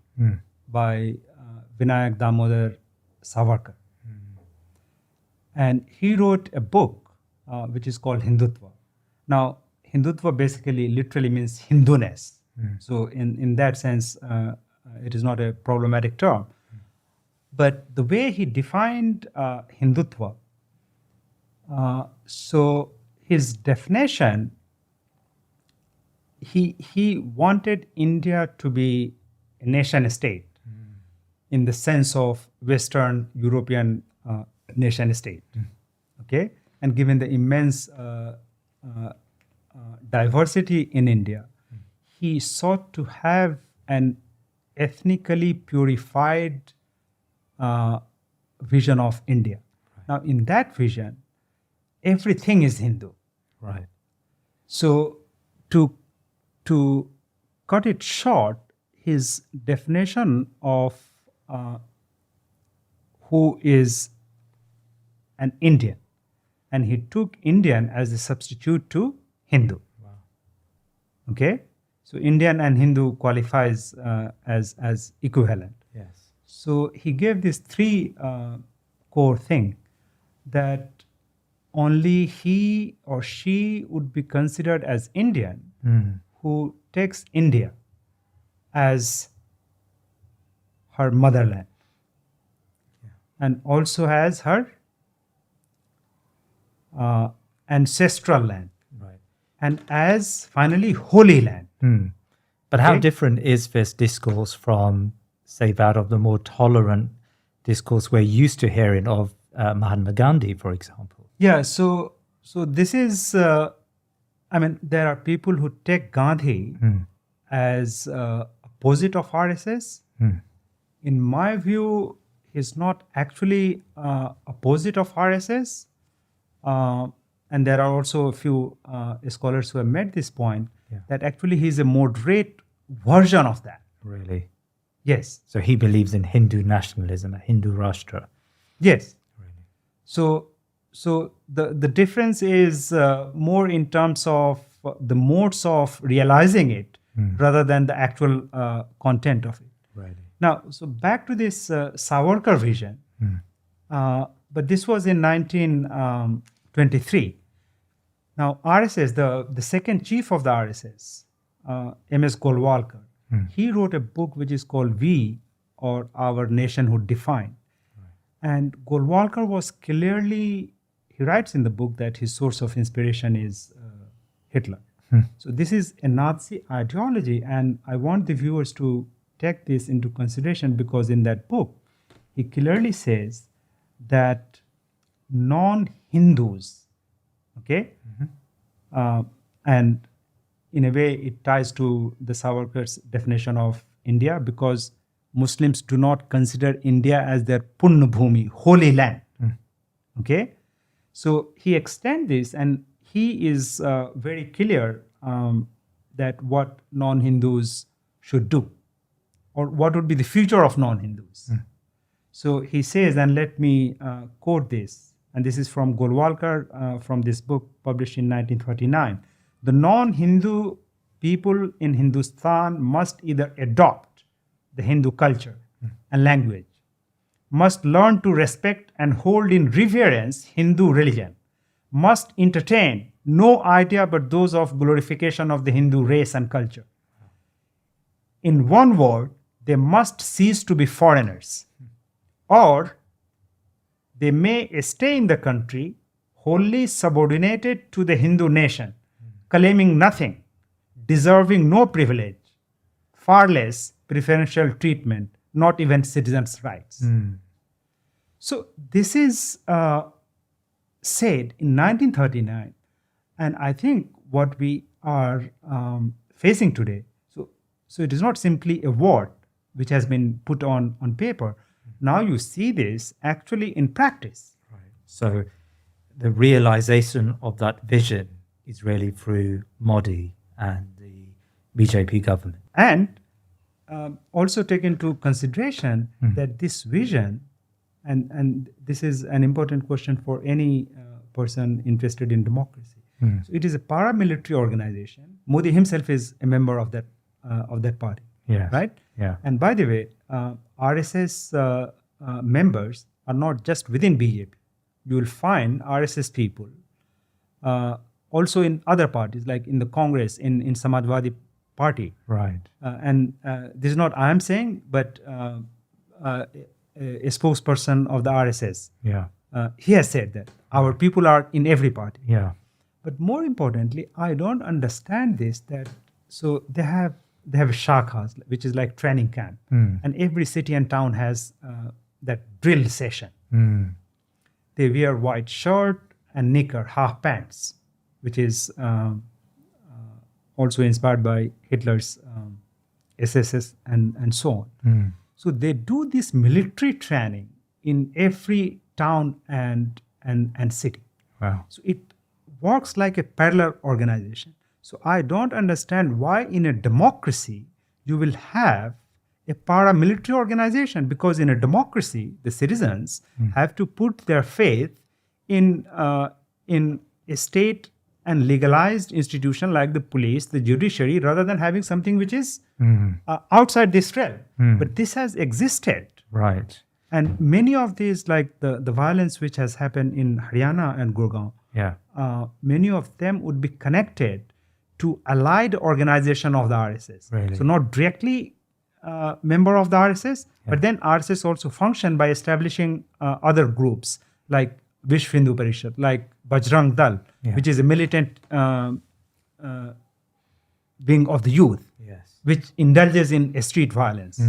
by Vinayak Damodar Savarkar. And he wrote a book which is called Hindutva. Now, Hindutva basically literally means Hinduness. So in that sense, it is not a problematic term. But the way he defined Hindutva, so his definition, he wanted India to be a nation state in the sense of Western European nation state. Okay? And given the immense diversity in India, he sought to have an ethnically purified vision of India. Right. Now, in that vision, everything is Hindu.
Right.
So, to cut it short, his definition of who is an Indian, and he took Indian as a substitute to Hindu. Wow. Okay? So Indian and Hindu qualifies as equivalent.
Yes.
So he gave these three core things that only he or she would be considered as Indian who takes India as her motherland and also has her ancestral land.
Right.
And as finally holy land.
But how different is this discourse from, say, that of the more tolerant discourse we're used to hearing of Mahatma Gandhi, for example?
Yeah, so So this is, there are people who take Gandhi as opposite of RSS. In my view, he's not actually opposite of RSS. And there are also a few scholars who have made this point that actually he's a moderate version of that.
Really?
Yes.
So he believes in Hindu nationalism, a Hindu Rashtra.
Yes.
Really?
So the difference is more in terms of the modes of realizing it rather than the actual content of it.
Really?
Now, so back to this Savarkar vision, but this was in 1923. Now, RSS, the second chief of the RSS, M.S. Golwalkar, he wrote a book which is called We, or Our Nationhood Defined. And Golwalkar was clearly, he writes in the book that his source of inspiration is Hitler. So this is a Nazi ideology, and I want the viewers to take this into consideration, because in that book, he clearly says that non-Hindus, okay, and in a way it ties to the Savarkar's definition of India, because Muslims do not consider India as their Punna Bhumi, holy land. Okay, so he extends this, and he is very clear that what non-Hindus should do, or what would be the future of non-Hindus. So he says, and let me quote this, and this is from Golwalkar from this book published in 1939. The non-Hindu people in Hindustan must either adopt the Hindu culture and language, must learn to respect and hold in reverence Hindu religion, must entertain no idea but those of glorification of the Hindu race and culture. In one word, they must cease to be foreigners, or they may stay in the country wholly subordinated to the Hindu nation, claiming nothing, deserving no privilege, far less preferential treatment, not even citizens' rights. So this is said in 1939, and I think what we are facing today, so it is not simply a word which has been put on paper. Now you see this actually in practice.
Right. So the realization of that vision is really through Modi and the BJP government.
And also take into consideration that this vision, and this is an important question for any person interested in democracy. So it is a paramilitary organization. Modi himself is a member of that party.
Yes.
Right?
Yeah.
And by the way, RSS members are not just within BJP. You will find RSS people also in other parties, like in the Congress, in Samajwadi Party.
Right.
And this is not I am saying, but a spokesperson of the RSS.
Yeah.
He has said that our people are in every party.
Yeah.
But more importantly, I don't understand this, that so they have shakhas, which is like training camp, and every city and town has that drill session. They wear white shirt and knicker, half pants, which is also inspired by Hitler's SSS and so on. So they do this military training in every town and city.
Wow.
So it works like a parallel organization. So I don't understand why in a democracy you will have a paramilitary organization, because in a democracy the citizens have to put their faith in a state and legalized institution like the police, the judiciary, rather than having something which is outside this realm. But this has existed.
Right.
And many of these, like the violence which has happened in Haryana and Gurgaon, many of them would be connected to allied organization of the RSS.
Really?
So not directly member of the RSS, but then RSS also function by establishing other groups like Vishwa Hindu Parishad, like Bajrang Dal, which is a militant wing of the youth, which indulges in street violence,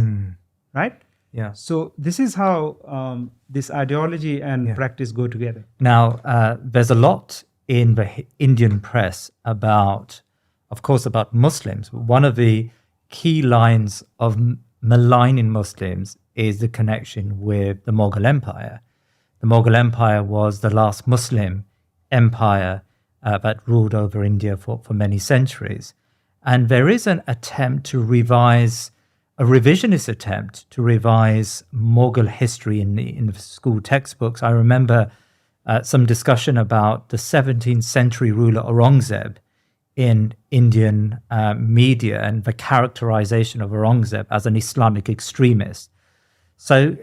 right?
Yeah.
So this is how this ideology and practice go together.
Now, there's a lot in the Indian press about, of course, about Muslims. One of the key lines of maligning Muslims is the connection with the Mughal Empire. The Mughal Empire was the last Muslim empire that ruled over India for many centuries. And there is an attempt to revise, a revisionist attempt to revise Mughal history in the school textbooks. I remember some discussion about the 17th century ruler Aurangzeb in Indian media and the characterization of Aurangzeb as an Islamic extremist. So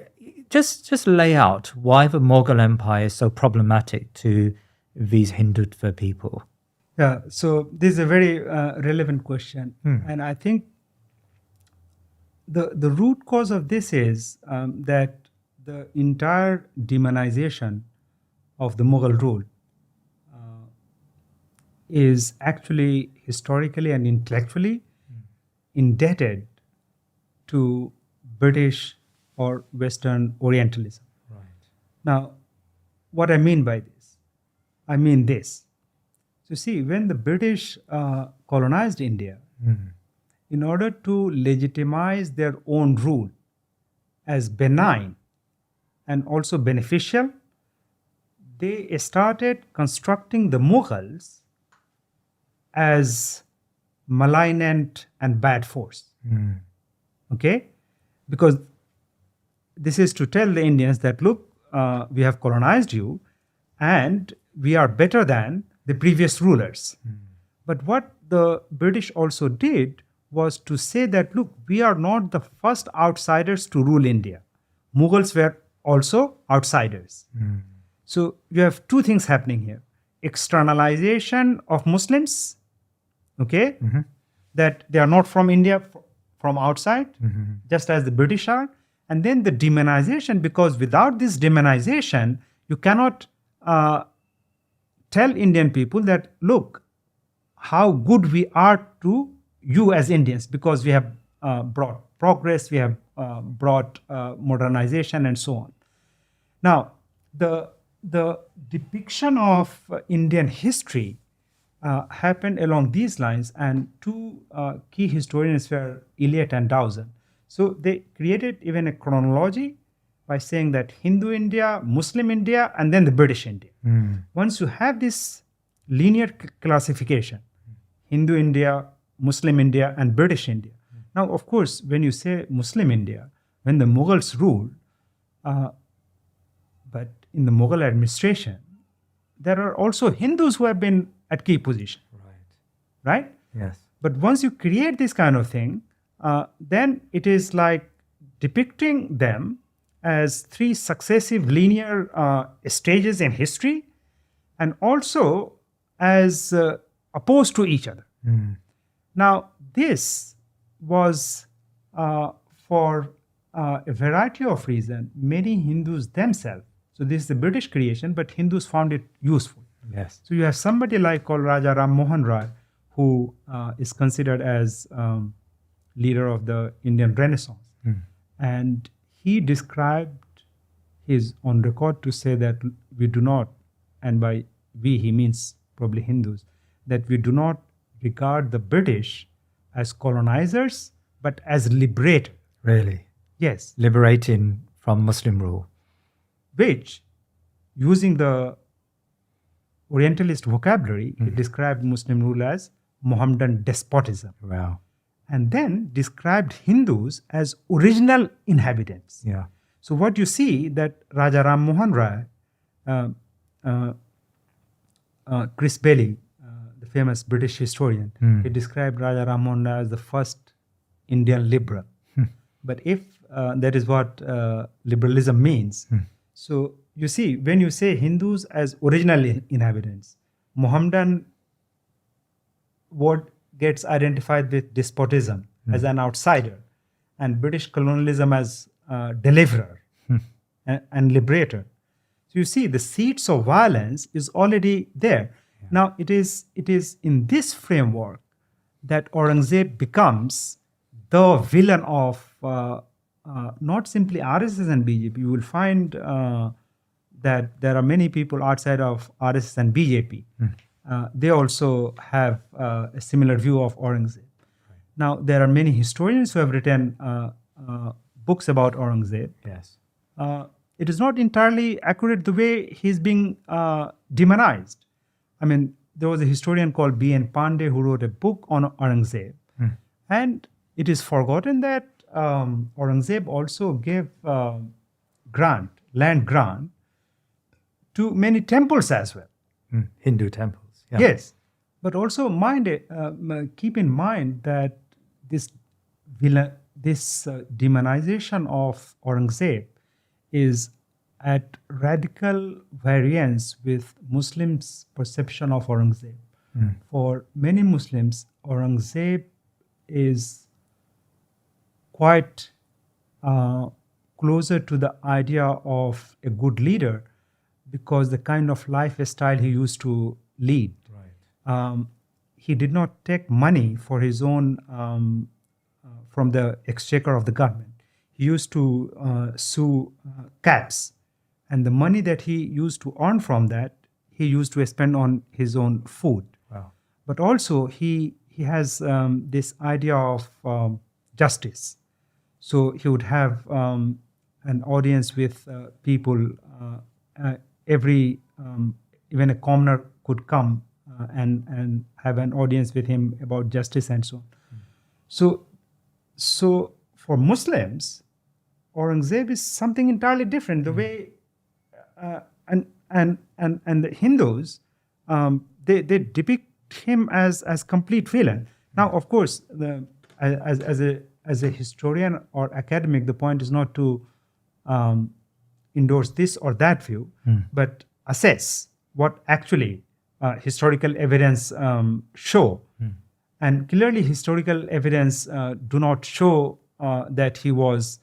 just lay out why the Mughal Empire is so problematic to these Hindutva people.
Yeah, so this is a very relevant question. And I think the root cause of this is that the entire demonization of the Mughal rule is actually historically and intellectually indebted to British or Western Orientalism.
Right.
Now, what I mean by this? I mean this. So see, when the British colonized India, in order to legitimize their own rule as benign and also beneficial, they started constructing the Mughals as malignant and bad force. Okay? Because this is to tell the Indians that, look, we have colonized you and we are better than the previous rulers. But what the British also did was to say that, look, we are not the first outsiders to rule India. Mughals were also outsiders. So you have two things happening here. Externalization of Muslims, okay, that they are not from India, from outside, just as the British are. And then the demonization, because without this demonization, you cannot tell Indian people that, look, how good we are to you as Indians, because we have brought progress, we have brought modernization and so on. Now, the depiction of Indian history happened along these lines, and two key historians were Eliot and Dowson. So they created even a chronology by saying that Hindu India, Muslim India, and then the British India. Once you have this linear classification, Hindu India, Muslim India, and British India. Now, of course, when you say Muslim India, when the Mughals ruled, but in the Mughal administration, there are also Hindus who have been at key position. Right?
Yes.
But once you create this kind of thing, then it is like depicting them as three successive linear stages in history, and also as opposed to each other. Now, this was for a variety of reasons. Many Hindus themselves, so this is the British creation, but Hindus found it useful.
Yes.
So you have somebody like called Raja Ram Mohan Rai, who is considered as leader of the Indian Renaissance. And he described his on record to say that we do not, and by we he means probably Hindus, that we do not regard the British as colonizers, but as liberators.
Really?
Yes.
Liberating from Muslim rule.
Which, using the Orientalist vocabulary, he described Muslim rule as Mohammedan despotism.
Wow.
And then described Hindus as original inhabitants.
Yeah.
So what you see that Raja Ram Mohan Rai, Chris Bailey, the famous British historian, he described Raja Ram Mohan Rai as the first Indian liberal. But if that is what liberalism means, so you see, when you say Hindus as original inhabitants, Mohammedan word gets identified with despotism as an outsider, and British colonialism as deliverer and liberator. So you see, the seeds of violence is already there. Yeah. Now, it is in this framework that Aurangzeb becomes the villain of not simply RSS and BJP. You will find that there are many people outside of RSS and BJP. They also have a similar view of Aurangzeb. Now, there are many historians who have written books about Aurangzeb.
Yes.
It is not entirely accurate the way he's being demonized. I mean, there was a historian called B.N. Pandey who wrote a book on Aurangzeb. And it is forgotten that Aurangzeb also gave land grant, to many temples as well.
Hindu temples. Yeah.
Yes, but also keep in mind that this demonization of Aurangzeb is at radical variance with Muslims' perception of Aurangzeb. For many Muslims, Aurangzeb is quite closer to the idea of a good leader, because the kind of lifestyle he used to lead.
Right.
He did not take money for his own from the exchequer of the government. He used to sew caps, and the money that he used to earn from that, he used to spend on his own food.
Wow.
But also he has this idea of justice. So he would have an audience with people. Even a commoner could come and have an audience with him about justice and so on. So for Muslims, Aurangzeb is something entirely different. The way and the Hindus, they depict him as complete villain. Now, of course, as a historian or academic, the point is not to endorse this or that view, but assess what actually historical evidence show. And clearly, historical evidence do not show that he was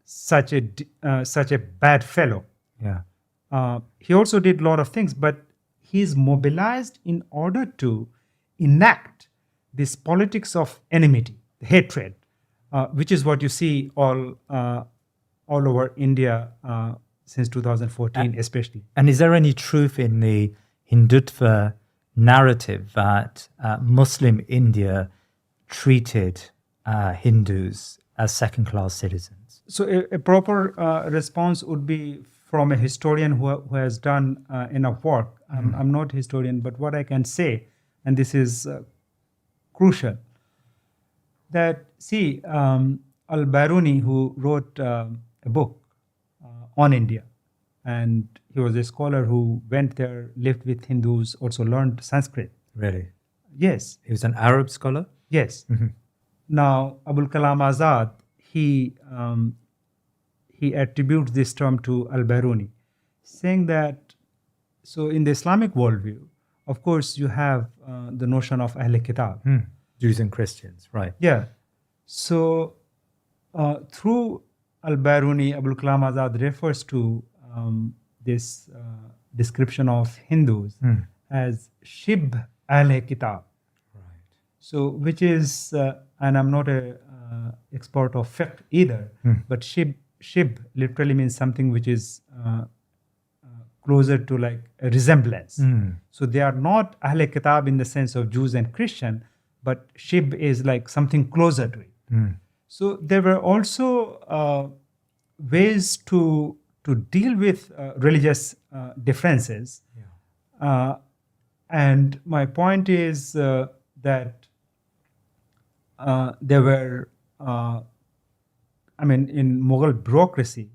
such a bad fellow.
Yeah.
He also did a lot of things, but he is mobilized in order to enact this politics of enmity, hatred, which is what you see all over India since 2014, especially.
And is there any truth in the Hindutva narrative that Muslim India treated Hindus as second-class citizens?
So a proper response would be from a historian who has done enough work. I'm not a historian, but what I can say, and this is crucial, that see, Al-Biruni, who wrote a book on India, and he was a scholar who went there, lived with Hindus, also learned Sanskrit.
Really?
Yes.
He was an Arab scholar?
Yes. Now, Abul Kalam Azad, he attributes this term to Al-Biruni, saying that, so in the Islamic worldview, of course, you have the notion of Ahl Kitab.
Jews and Christians, right.
Yeah. So through Al-Biruni, Abul Kalam Azad refers to this description of Hindus as Shib Ahl Kitab.
Right.
So, which is, and I'm not a expert of fiqh either, but shib literally means something which is closer to like a resemblance. So they are not Ahl Kitab in the sense of Jews and Christian, but shib is like something closer to it. So there were also ways to deal with religious differences. And my point is that there were, in Mughal bureaucracy,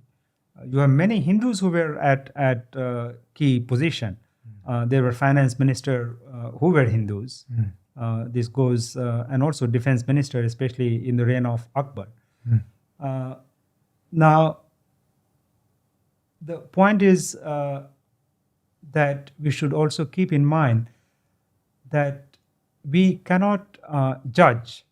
you have many Hindus who were at key position. There were finance minister who were Hindus. This goes, and also defense minister, especially in the reign of Akbar. Now, the point is that we should also keep in mind that we cannot judge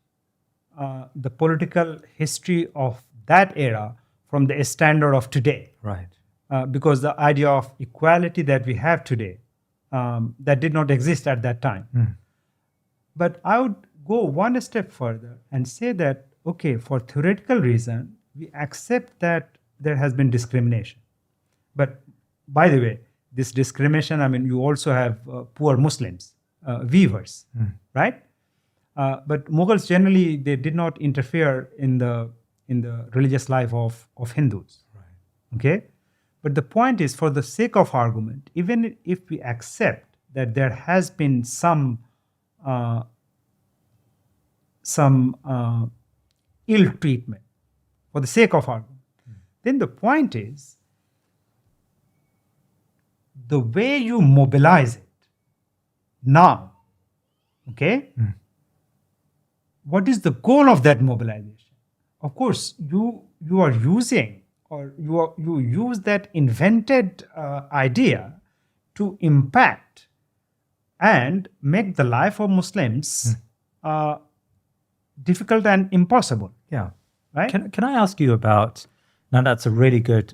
the political history of that era from the standard of today.
Right.
Because the idea of equality that we have today, that did not exist at that time. But I would go one step further and say that, okay, for theoretical reason, we accept that there has been discrimination. But by the way, this discrimination, I mean, you also have poor Muslims, weavers, right? But Mughals generally, they did not interfere in the religious life of Hindus. Okay, but the point is, for the sake of argument, even if we accept that there has been some ill treatment, for the sake of argument, then the point is the way you mobilize it now. Okay, what is the goal of that mobilization? Of course, you are using, or you use that invented idea to impact and make the life of Muslims difficult and impossible.
Yeah.
Right?
Can I ask you about, now that's a really good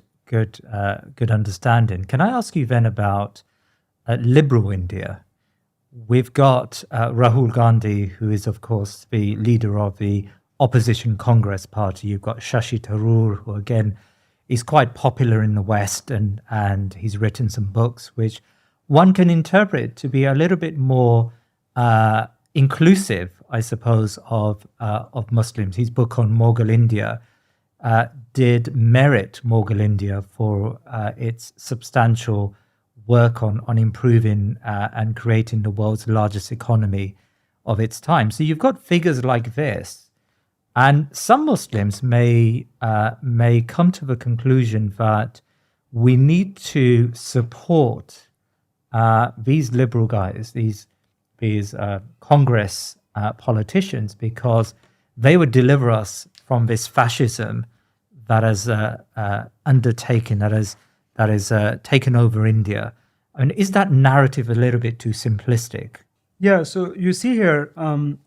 understanding. Can I ask you then about liberal India? We've got Rahul Gandhi, who is, of course, the leader of the opposition Congress party. You've got Shashi Tharoor, who, again, is quite popular in the West, and he's written some books which one can interpret to be a little bit more inclusive, I suppose, of Muslims. His book on Mughal India did merit Mughal India for its substantial work on improving and creating the world's largest economy of its time. So you've got figures like this, and some Muslims may come to the conclusion that we need to support these liberal guys, these Congress politicians, because they would deliver us from this fascism that has undertaken, that has taken over India. I mean, is that narrative a little bit too simplistic?
Yeah, so you see here,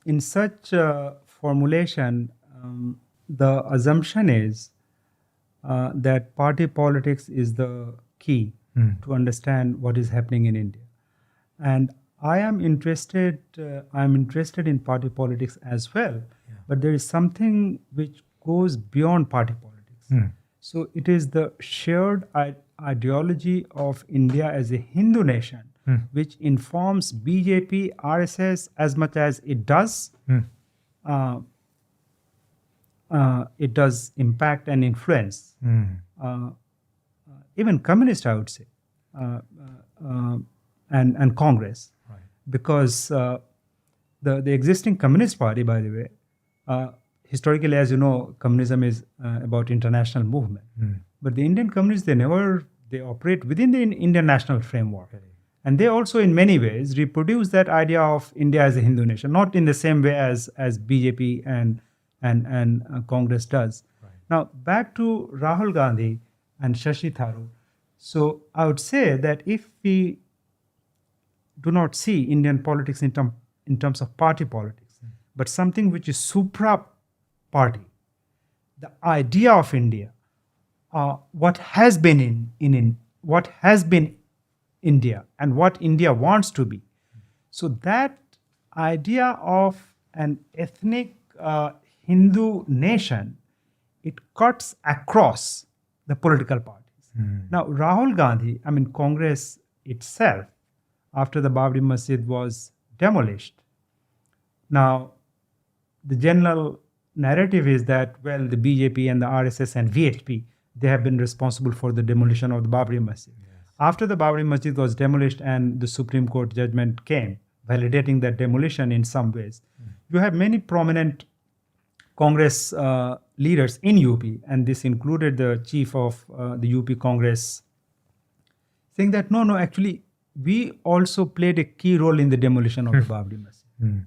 in such formulation, the assumption is that party politics is the key to understand what is happening in India. And I'm interested in party politics as well, but there is something which goes beyond party politics. So it is the shared ideology of India as a Hindu nation, which informs BJP, RSS as much as it does. It does impact and influence even communist, I would say, and Congress, because the existing Communist Party, by the way, historically, as you know, communism is about international movement. But the Indian communists, they operate within the Indian national framework. And they also, in many ways, reproduce that idea of India as a Hindu nation, not in the same way as BJP and Congress does. Now, back to Rahul Gandhi and Shashi Tharoor. So I would say that if we do not see Indian politics in terms of party politics, but something which is supra-party, the idea of India, what has been what has been India and what India wants to be. So that idea of an ethnic Hindu nation, it cuts across the political parties. Now, Rahul Gandhi, I mean, Congress itself, after the Babri Masjid was demolished. Now, the general narrative is that, well, the BJP and the RSS and VHP, they have been responsible for the demolition of the Babri Masjid. After the Babri Masjid was demolished and the Supreme Court judgment came, validating that demolition in some ways, you have many prominent Congress leaders in UP, and this included the chief of the UP Congress, saying that no, actually, we also played a key role in the demolition of the Babri Masjid.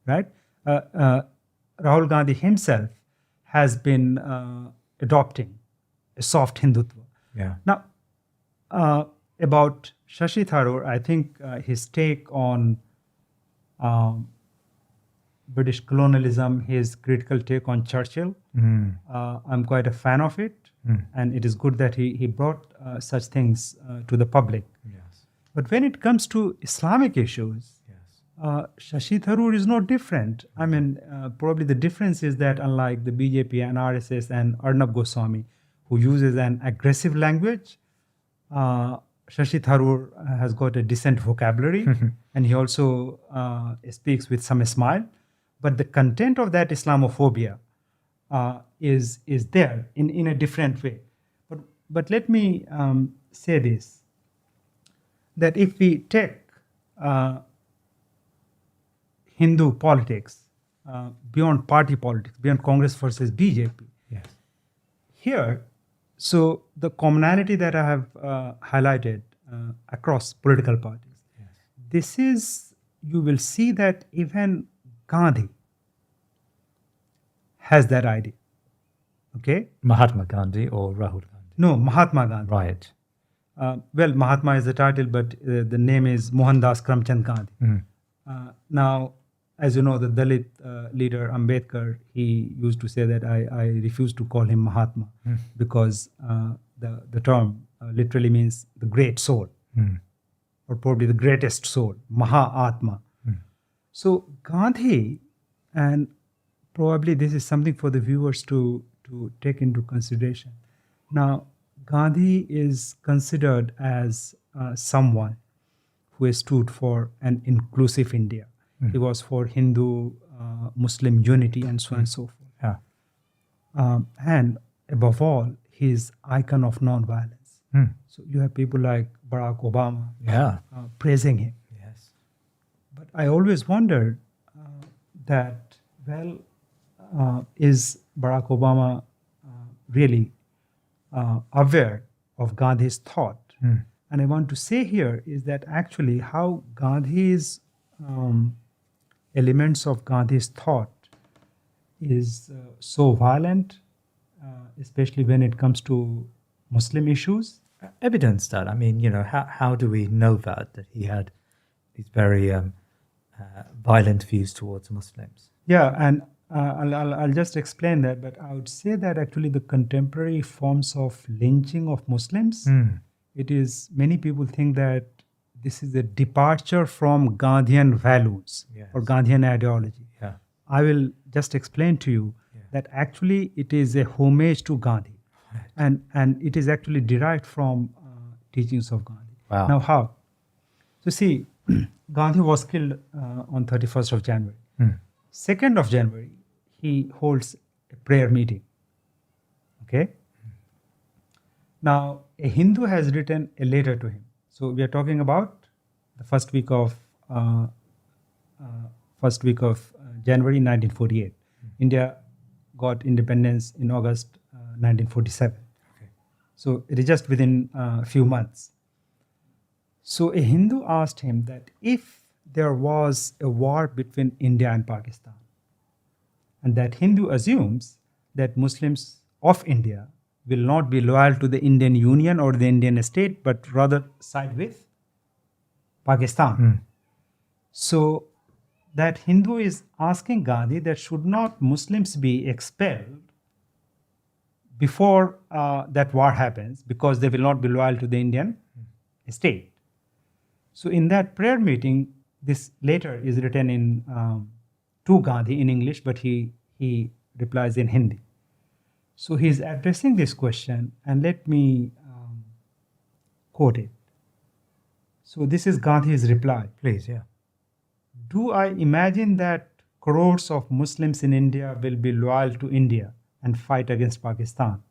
Right? Rahul Gandhi himself has been adopting a soft Hindutva. Now, about Shashi Tharoor, I think his take on British colonialism, his critical take on Churchill, I'm quite a fan of it. And it is good that he brought such things to the public. But when it comes to Islamic issues, Shashi Tharoor is no different. I mean, probably the difference is that unlike the BJP and RSS and Arnab Goswami, who uses an aggressive language, Shashi Tharoor has got a decent vocabulary, and he also speaks with some smile. But the content of that Islamophobia is there in a different way. But let me say this: that if we take Hindu politics beyond party politics, beyond Congress versus BJP,
Yes.
here, so the commonality that I have highlighted across political parties, this is, you will see that even Gandhi has that idea. Okay?
Mahatma Gandhi or Rahul Gandhi.
No, Mahatma Gandhi.
Right.
Well, Mahatma is the title, but the name is Mohandas Karamchand Gandhi. Now, as you know, the Dalit leader Ambedkar, he used to say that I refuse to call him Mahatma because the term literally means the great soul, or probably the greatest soul, Mahatma. So Gandhi, and probably this is something for the viewers to take into consideration. Now, Gandhi is considered as someone who stood for an inclusive India. He was for Hindu, Muslim unity, and so on and so forth.
Yeah.
And above all, he's icon of non-violence. So you have people like Barack Obama
Yeah.
praising him.
Yes.
But I always wondered that, well, is Barack Obama really aware of Gandhi's thought? And I want to say here is that actually how Gandhi's elements of Gandhi's thought is so violent, especially when it comes to Muslim issues.
Evidence that, I mean, how do we know that he had these very violent views towards Muslims?
Yeah, and I'll just explain that, but I would say that actually the contemporary forms of lynching of Muslims, it is, many people think that this is a departure from Gandhian values or Gandhian ideology.
Yeah.
I will just explain to you that actually it is a homage to Gandhi, and it is actually derived from teachings of Gandhi.
Wow.
Now how? So see, Gandhi was killed on 31st of January. 2nd of January, he holds a prayer meeting. Okay? Now, a Hindu has written a letter to him. So we are talking about the first week of January 1948. India got independence in August 1947.
Okay.
So it is just within a few months. So a Hindu asked him that if there was a war between India and Pakistan, and that Hindu assumes that Muslims of India will not be loyal to the Indian Union or the Indian state, but rather side with Pakistan. So that Hindu is asking Gandhi that should not Muslims be expelled before that war happens because they will not be loyal to the Indian state. So in that prayer meeting, this letter is written in to Gandhi in English, but he replies in Hindi. So he is addressing this question, and let me quote it. So this is Gandhi's reply.
Please, yeah.
Do I imagine that crores of Muslims in India will be loyal to India and fight against Pakistan?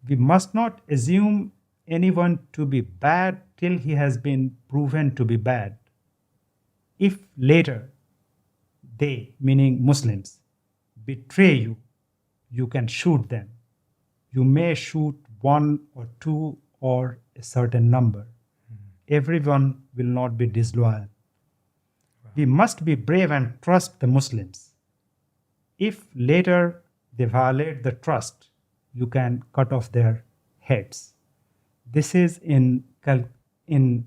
We must not assume anyone to be bad till he has been proven to be bad. If later they, meaning Muslims, betray you, you can shoot them. You may shoot one or two or a certain number. Everyone will not be disloyal. We must be brave and trust the Muslims. If later they violate the trust, you can cut off their heads. This is in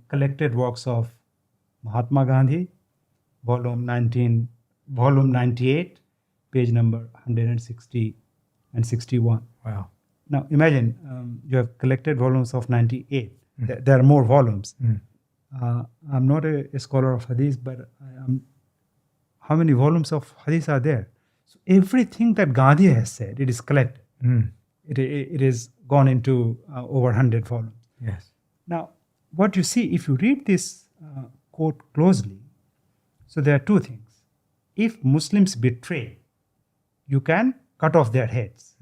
collected works of Mahatma Gandhi, volume 98, page number 160 and 61.
Wow.
Now imagine you have collected volumes of 98. There are more volumes. I'm not a scholar of Hadith, but how many volumes of Hadith are there? So everything that Gandhi has said, it is collected. It is gone into over 100 volumes.
Yes.
Now, what you see, if you read this quote closely, so there are two things. If Muslims betray, you can cut off their heads.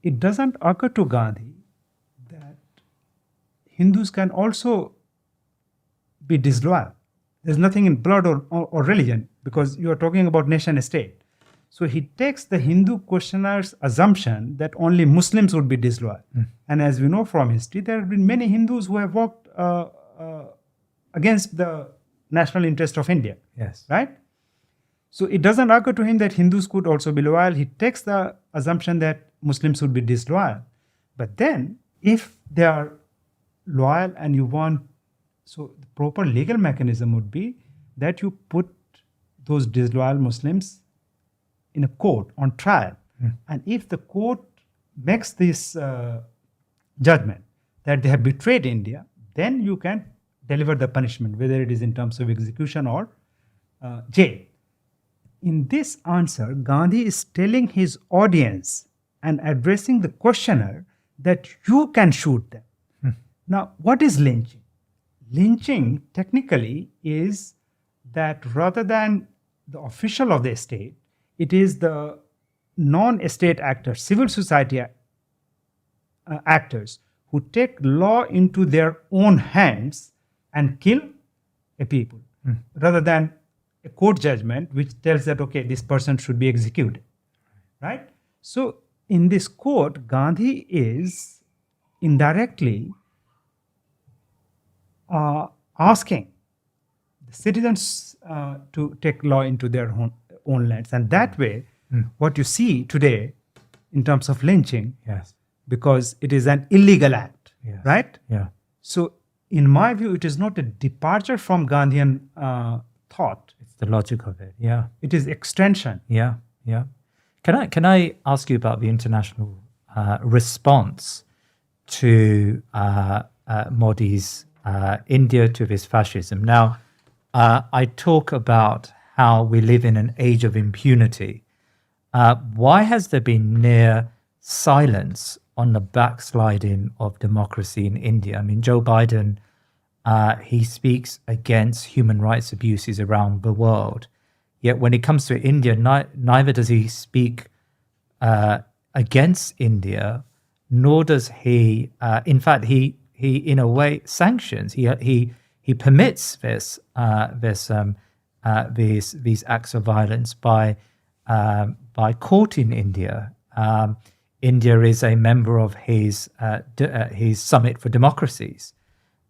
It doesn't occur to Gandhi that Hindus can also be disloyal. There's nothing in blood or religion, because you are talking about nation state. So he takes the Hindu questioner's assumption that only Muslims would be disloyal. And as we know from history, there have been many Hindus who have worked against the national interest of India.
Yes.
Right? So it doesn't occur to him that Hindus could also be loyal. He takes the assumption that Muslims would be disloyal. But then, if they are loyal and you want, so the proper legal mechanism would be that you put those disloyal Muslims in a court on trial. And if the court makes this judgment that they have betrayed India, then you can deliver the punishment, whether it is in terms of execution or jail. In this answer, Gandhi is telling his audience and addressing the questioner that you can shoot them. Now, what is lynching? Lynching technically is that rather than the official of the state, it is the non-state actors, civil society actors who take law into their own hands and kill a people, rather than a court judgment which tells that, okay, this person should be executed, right? So in this quote, Gandhi is indirectly asking the citizens to take law into their own lands. And that way, what you see today in terms of lynching,
Yes.
because it is an illegal act,
Yes.
right?
Yeah.
So in my view, it is not a departure from Gandhian thought.
It's the logic of it. Yeah.
It is extension.
Yeah. Yeah. Can I ask you about the international response to Modi's India, to this fascism? Now, I talk about how we live in an age of impunity. Why has there been near silence on the backsliding of democracy in India? I mean, Joe Biden, he speaks against human rights abuses around the world. Yet when it comes to India, neither does he speak against India, nor does he, in fact, he in a way sanctions. He permits these acts of violence by courting India. India is a member of his Summit for Democracies,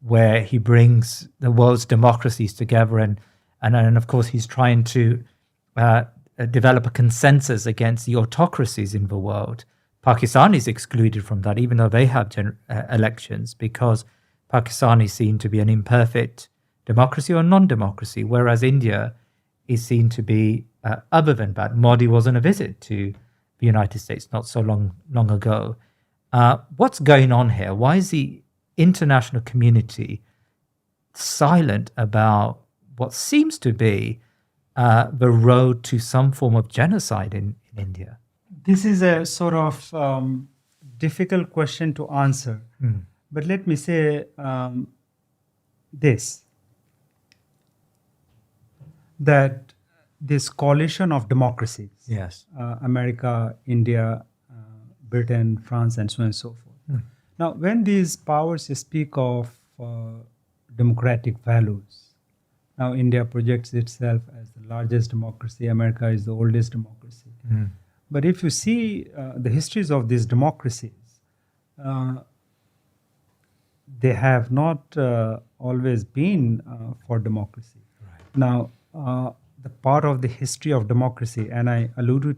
where he brings the world's democracies together, and of course he's trying to develop a consensus against the autocracies in the world. Pakistan is excluded from that, even though they have elections, because Pakistan is seen to be an imperfect democracy or non-democracy, whereas India is seen to be other than that. Modi was on a visit to the United States not so long ago. What's going on here? Why is the international community silent about what seems to be the road to some form of genocide in India?
This is a sort of difficult question to answer. But let me say this, that this coalition of democracies,
Yes.
America, India, Britain, France, and so on and so forth. Now, when these powers speak of democratic values, now India projects itself as the largest democracy, America is the oldest democracy. But if you see the histories of these democracies, they have not always been for democracy.
Right.
Now, the part of the history of democracy, and I alluded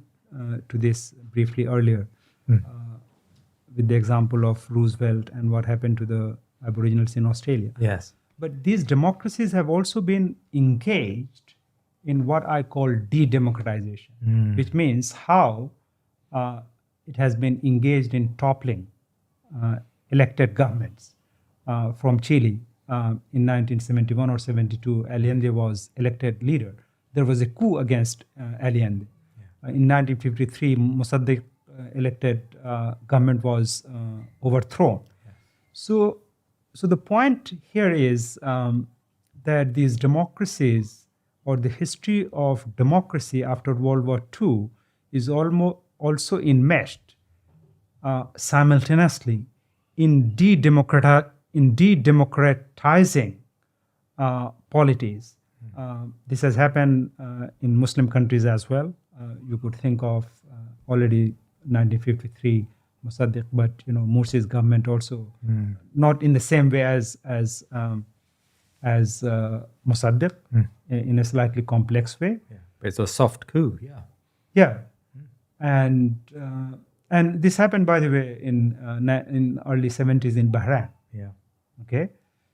to this briefly earlier, with the example of Roosevelt and what happened to the Aboriginals in Australia.
Yes.
But these democracies have also been engaged in what I call de-democratization, which means how it has been engaged in toppling elected governments. From Chile in 1971 or 72, Allende was elected leader. There was a coup against Allende. In 1953, Mossadegh elected government was overthrown. So So the point here is that these democracies, or the history of democracy after World War II, is almost also enmeshed simultaneously in de-democratizing polities. This has happened in Muslim countries as well. You could think of already 1953 Mossadegh, but Morsi's government also not in the same way as Mossadegh, in a slightly complex way.
Yeah. It's a soft coup, yeah.
Yeah, and this happened, by the way, in early 70s in Bahrain.
Yeah.
Okay,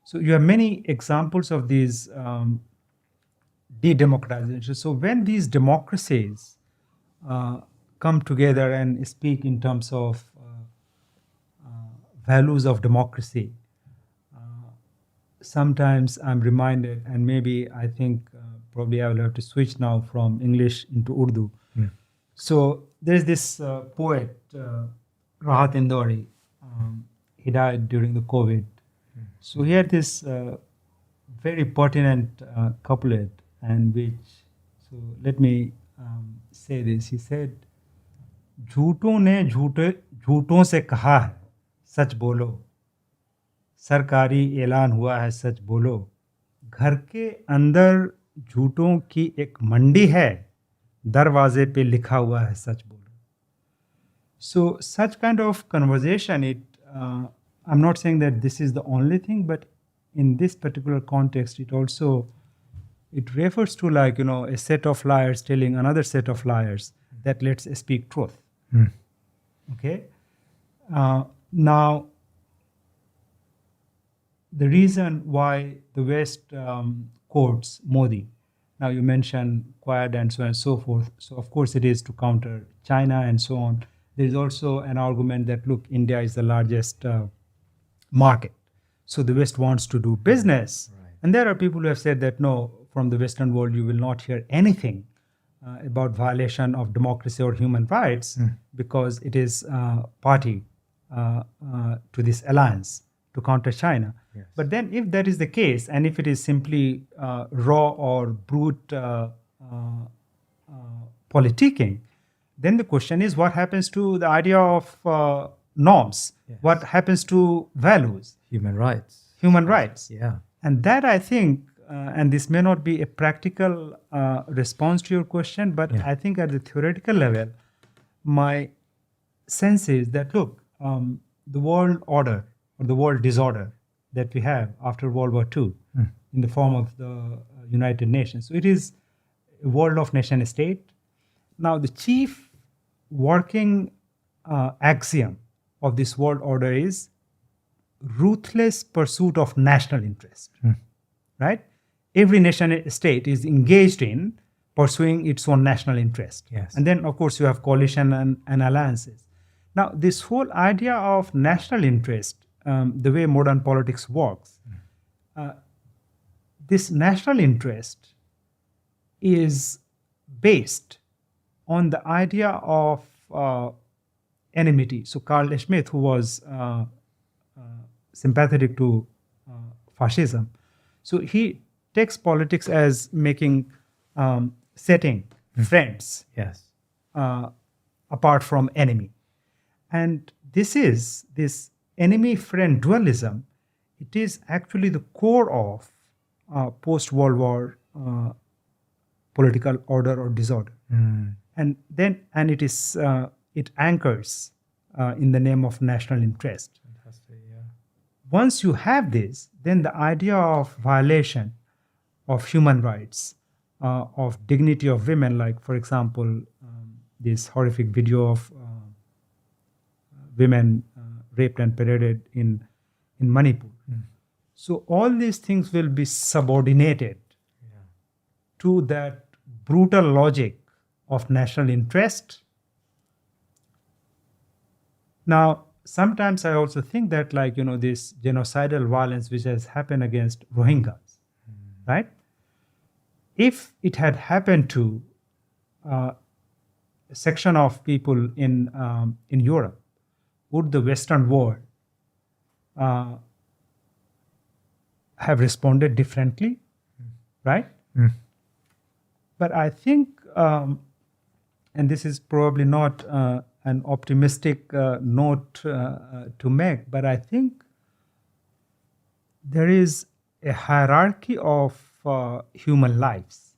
so you have many examples of these de-democratization. So when these democracies come together and speak in terms of values of democracy, sometimes I'm reminded, and maybe I think probably I will have to switch now from English into Urdu. So there's this poet, Rahat Indori. He died during the COVID. So he had this very pertinent couplet, and so let me say this. He said, झूठों ने झूठों से कहा है सच बोलो, सरकारी ऐलान हुआ है सच बोलो, घर के अंदर झूठों की एक मंडी है, दरवाजे पे लिखा हुआ है सच बोलो. So such kind of conversation, I'm not saying that this is the only thing, but in this particular context, it refers to a set of liars telling another set of liars that let's speak truth. Okay. Now, the reason why the West quotes Modi, now you mentioned Quad and so on and so forth. So of course it is to counter China and so on. There is also an argument that, look, India is the largest market. So the West wants to do business. Right. And there are people who have said that, no, from the Western world, you will not hear anything about violation of democracy or human rights because it is party to this alliance to counter China. Yes. But then if that is the case, and if it is simply raw or brute politicking, then the question is what happens to the idea of norms? Yes. What happens to values?
Human rights.
Human rights.
Yeah.
And that, I think, and this may not be a practical response to your question, but I think at the theoretical level, my sense is that, look, the world order or the world disorder that we have after World War II in the form of the United Nations. So it is a world of nation state. Now, the chief working axiom of this world order is ruthless pursuit of national interest, right? Every nation state is engaged in pursuing its own national interest.
Yes.
And then, of course, you have coalition and alliances. Now, this whole idea of national interest, the way modern politics works, this national interest is based on the idea of enmity. So Carl Schmitt, who was sympathetic to fascism, so he takes politics as setting friends apart from enemy. And this enemy-friend dualism, it is actually the core of post-World War political order or disorder. And it anchors in the name of national interest.
Fantastic, yeah.
Once you have this, then the idea of violation of human rights, of dignity of women, like, for example, this horrific video of women raped and paraded in Manipur. So all these things will be subordinated to that brutal logic of national interest. Now, sometimes I also think that, this genocidal violence which has happened against Rohingyas, right? If it had happened to a section of people in Europe, would the Western world have responded differently, right? But I think, and this is probably not an optimistic note to make, but I think there is a hierarchy of human lives.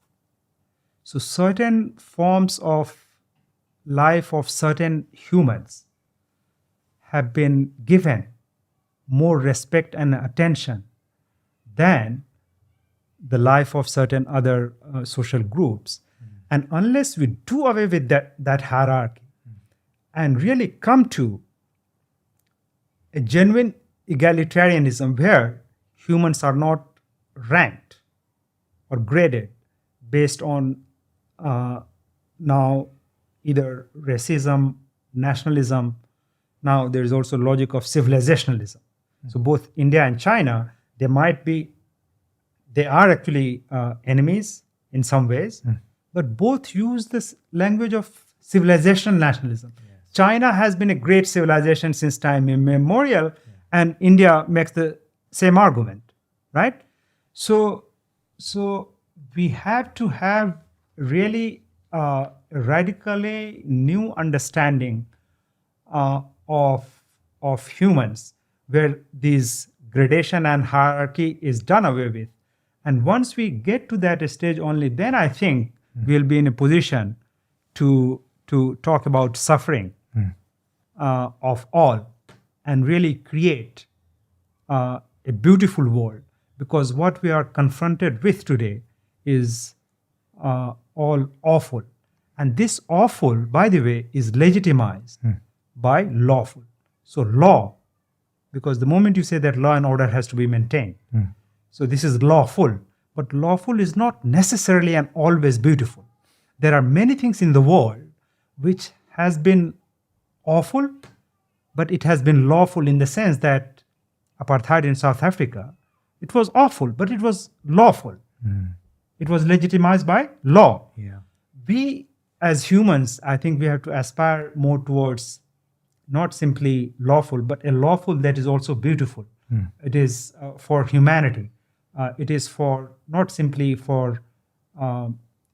So certain forms of life of certain humans have been given more respect and attention than the life of certain other social groups. And unless we do away with that hierarchy and really come to a genuine egalitarianism where humans are not ranked or graded based on now either racism, nationalism. Now there is also logic of civilizationalism. So both India and China, they are actually enemies in some ways, but both use this language of civilizational nationalism. China has been a great civilization since time immemorial, and India makes the same argument, right? So we have to have really a radically new understanding of humans, where this gradation and hierarchy is done away with. And once we get to that stage, only then I think we'll be in a position to talk about suffering of all and really create a beautiful world. Because what we are confronted with today is all awful. And this awful, by the way, is legitimized by lawful. So law, because the moment you say that law and order has to be maintained, so this is lawful, but lawful is not necessarily and always beautiful. There are many things in the world which has been awful, but it has been lawful in the sense that apartheid in South Africa, it was awful, but it was lawful. It was legitimized by law.
Yeah.
We as humans, I think we have to aspire more towards not simply lawful, but a lawful that is also beautiful. It is for humanity. It is for not simply for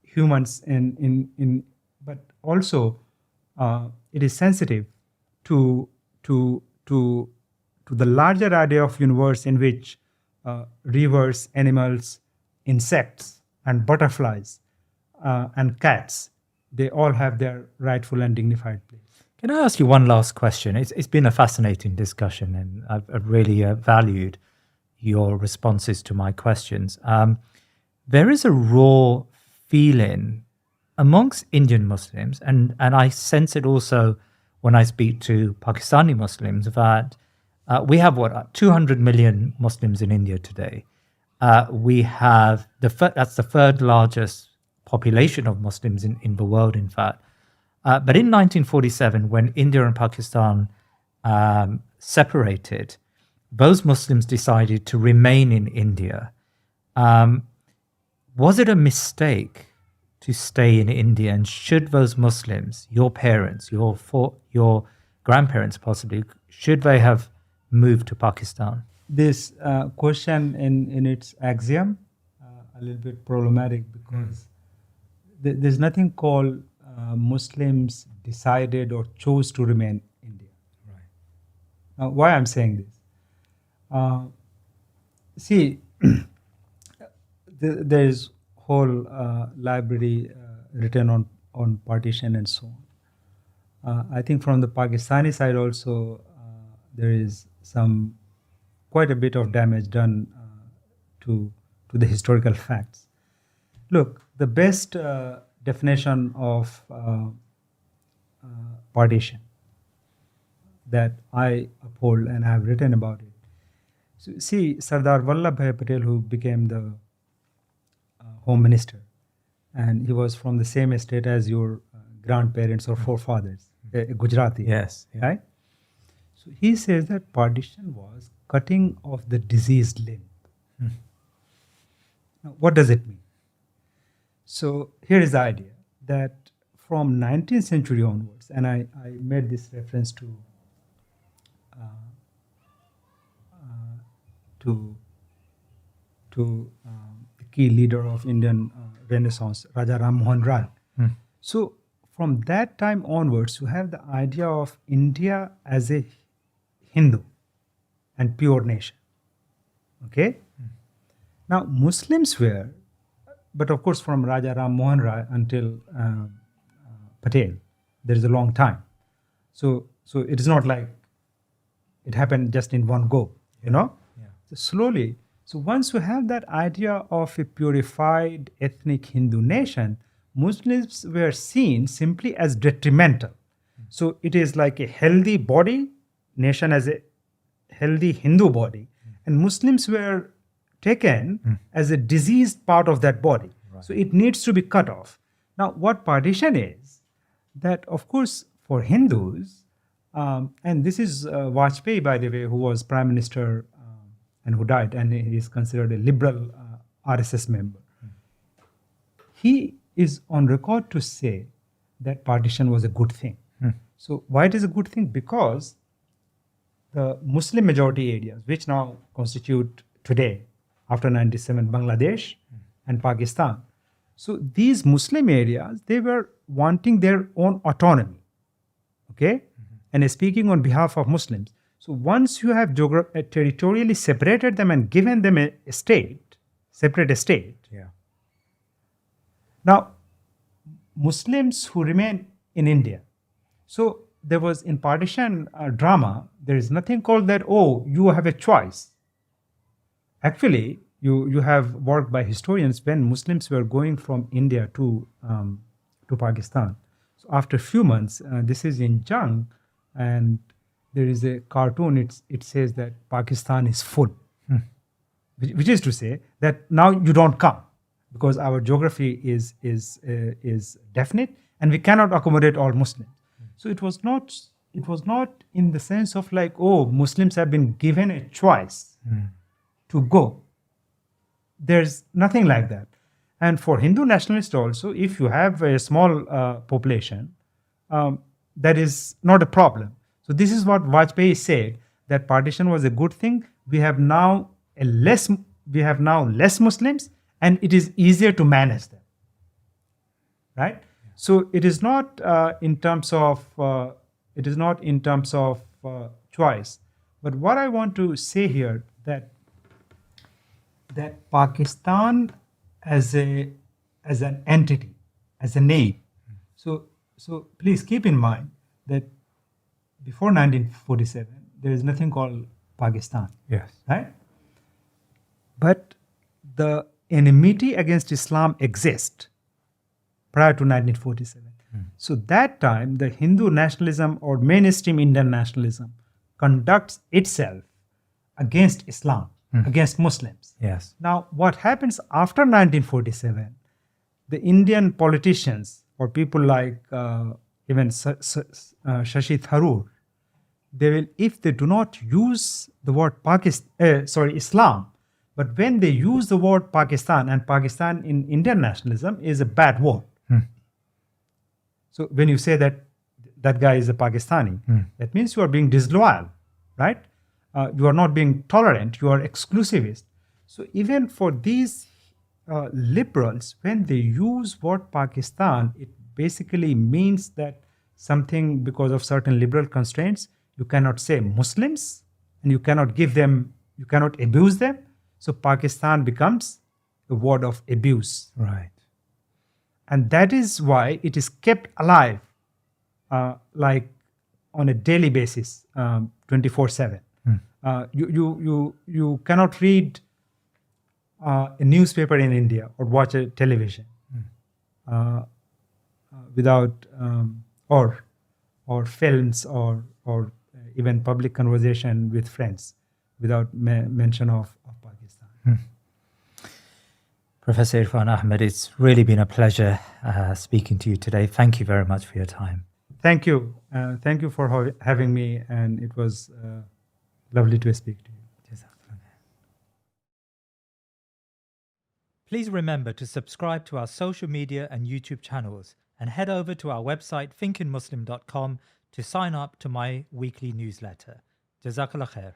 humans but also it is sensitive to the larger idea of universe in which rivers, animals, insects, and butterflies and cats, they all have their rightful and dignified place.
Can I ask you one last question? It's been a fascinating discussion, and I've really valued your responses to my questions. There is a raw feeling amongst Indian Muslims, and I sense it also when I speak to Pakistani Muslims, that we have 200 million Muslims in India today. We have that's the third largest population of Muslims in the world, in fact. But in 1947, when India and Pakistan separated, those Muslims decided to remain in India. Was it a mistake to stay in India? And should those Muslims, your parents, your grandparents possibly, should they have moved to Pakistan?
This question in its axiom, a little bit problematic, because there's nothing called Muslims decided or chose to remain in India.
Right.
Now, why I'm saying this? See, there is whole library written on partition and so on. I think from the Pakistani side also there is quite a bit of damage done to the historical facts. Look, the best definition of partition that I uphold, and I have written about it. So, see, Sardar Vallabhbhai Patel, who became the Home Minister, and he was from the same estate as your grandparents or forefathers, Gujarati.
Yes. Yeah.
Right? So he says that partition was cutting off the diseased limb. Now, what does it mean? So here is the idea that from 19th century onwards, and I made this reference to to the key leader of Indian Renaissance, Raja Ram Mohan Rai. So from that time onwards, you have the idea of India as a Hindu and pure nation. Okay? Now, Muslims were, but of course, from Raja Ram Mohan Rai until Patel, there is a long time. So it is not like it happened just in one go, you know?
Yeah.
So slowly. So once you have that idea of a purified ethnic Hindu nation, Muslims were seen simply as detrimental. So it is like a healthy body, nation as a healthy Hindu body, and Muslims were taken as a diseased part of that body. So it needs to be cut off. Now, what partition is, that of course for Hindus, and this is Vajpayee, by the way, who was prime minister and who died, and he is considered a liberal RSS member. He is on record to say that partition was a good thing. So why it is a good thing? Because the Muslim majority areas, which now constitute today, after 97, Bangladesh and Pakistan. So these Muslim areas, they were wanting their own autonomy. Okay? And speaking on behalf of Muslims. So once you have territorially separated them and given them a state, separate state.
Yeah.
Now, Muslims who remain in India. So there was in partition drama, there is nothing called that, oh, you have a choice. Actually, you have work by historians when Muslims were going from India to Pakistan. So after a few months, this is in Jung, and there is a cartoon. It says that Pakistan is full, which is to say that now you don't come because our geography is definite and we cannot accommodate all Muslims. So it was not in the sense of like, oh, Muslims have been given a choice to go. There's nothing like that. And for Hindu nationalists also, if you have a small population, that is not a problem. So this is what Vajpayee said, that partition was a good thing. We have now less Muslims, and it is easier to manage them. Right? So it is not in terms of choice. But what I want to say here that Pakistan as an entity, as a name. So please keep in mind that before 1947 there is nothing called Pakistan.
Yes.
Right? But the enmity against Islam exists prior to 1947. So that time the Hindu nationalism or mainstream Indian nationalism conducts itself against Islam, against Muslims.
Yes.
Now, what happens after 1947, the Indian politicians or people like even Shashi Tharoor, they will, if they do not use the word Islam, but when they use the word Pakistan, and Pakistan in Indian nationalism is a bad word. So when you say that guy is a Pakistani, that means you are being disloyal, right? You are not being tolerant, you are exclusivist. So even for these liberals, when they use word Pakistan, it basically means that something, because of certain liberal constraints, you cannot say Muslims, and you cannot abuse them. So Pakistan becomes a word of abuse.
Right.
And that is why it is kept alive, like on a daily basis, 24/7. You cannot read a newspaper in India or watch a television without or films or even public conversation with friends without mention of Pakistan.
Professor Irfan Ahmed, it's really been a pleasure speaking to you today. Thank you very much for your time.
Thank you. Thank you for having me, and it was lovely to speak to you.
Please remember to subscribe to our social media and YouTube channels, and head over to our website thinkinmuslim.com to sign up to my weekly newsletter. Jazakallah khair.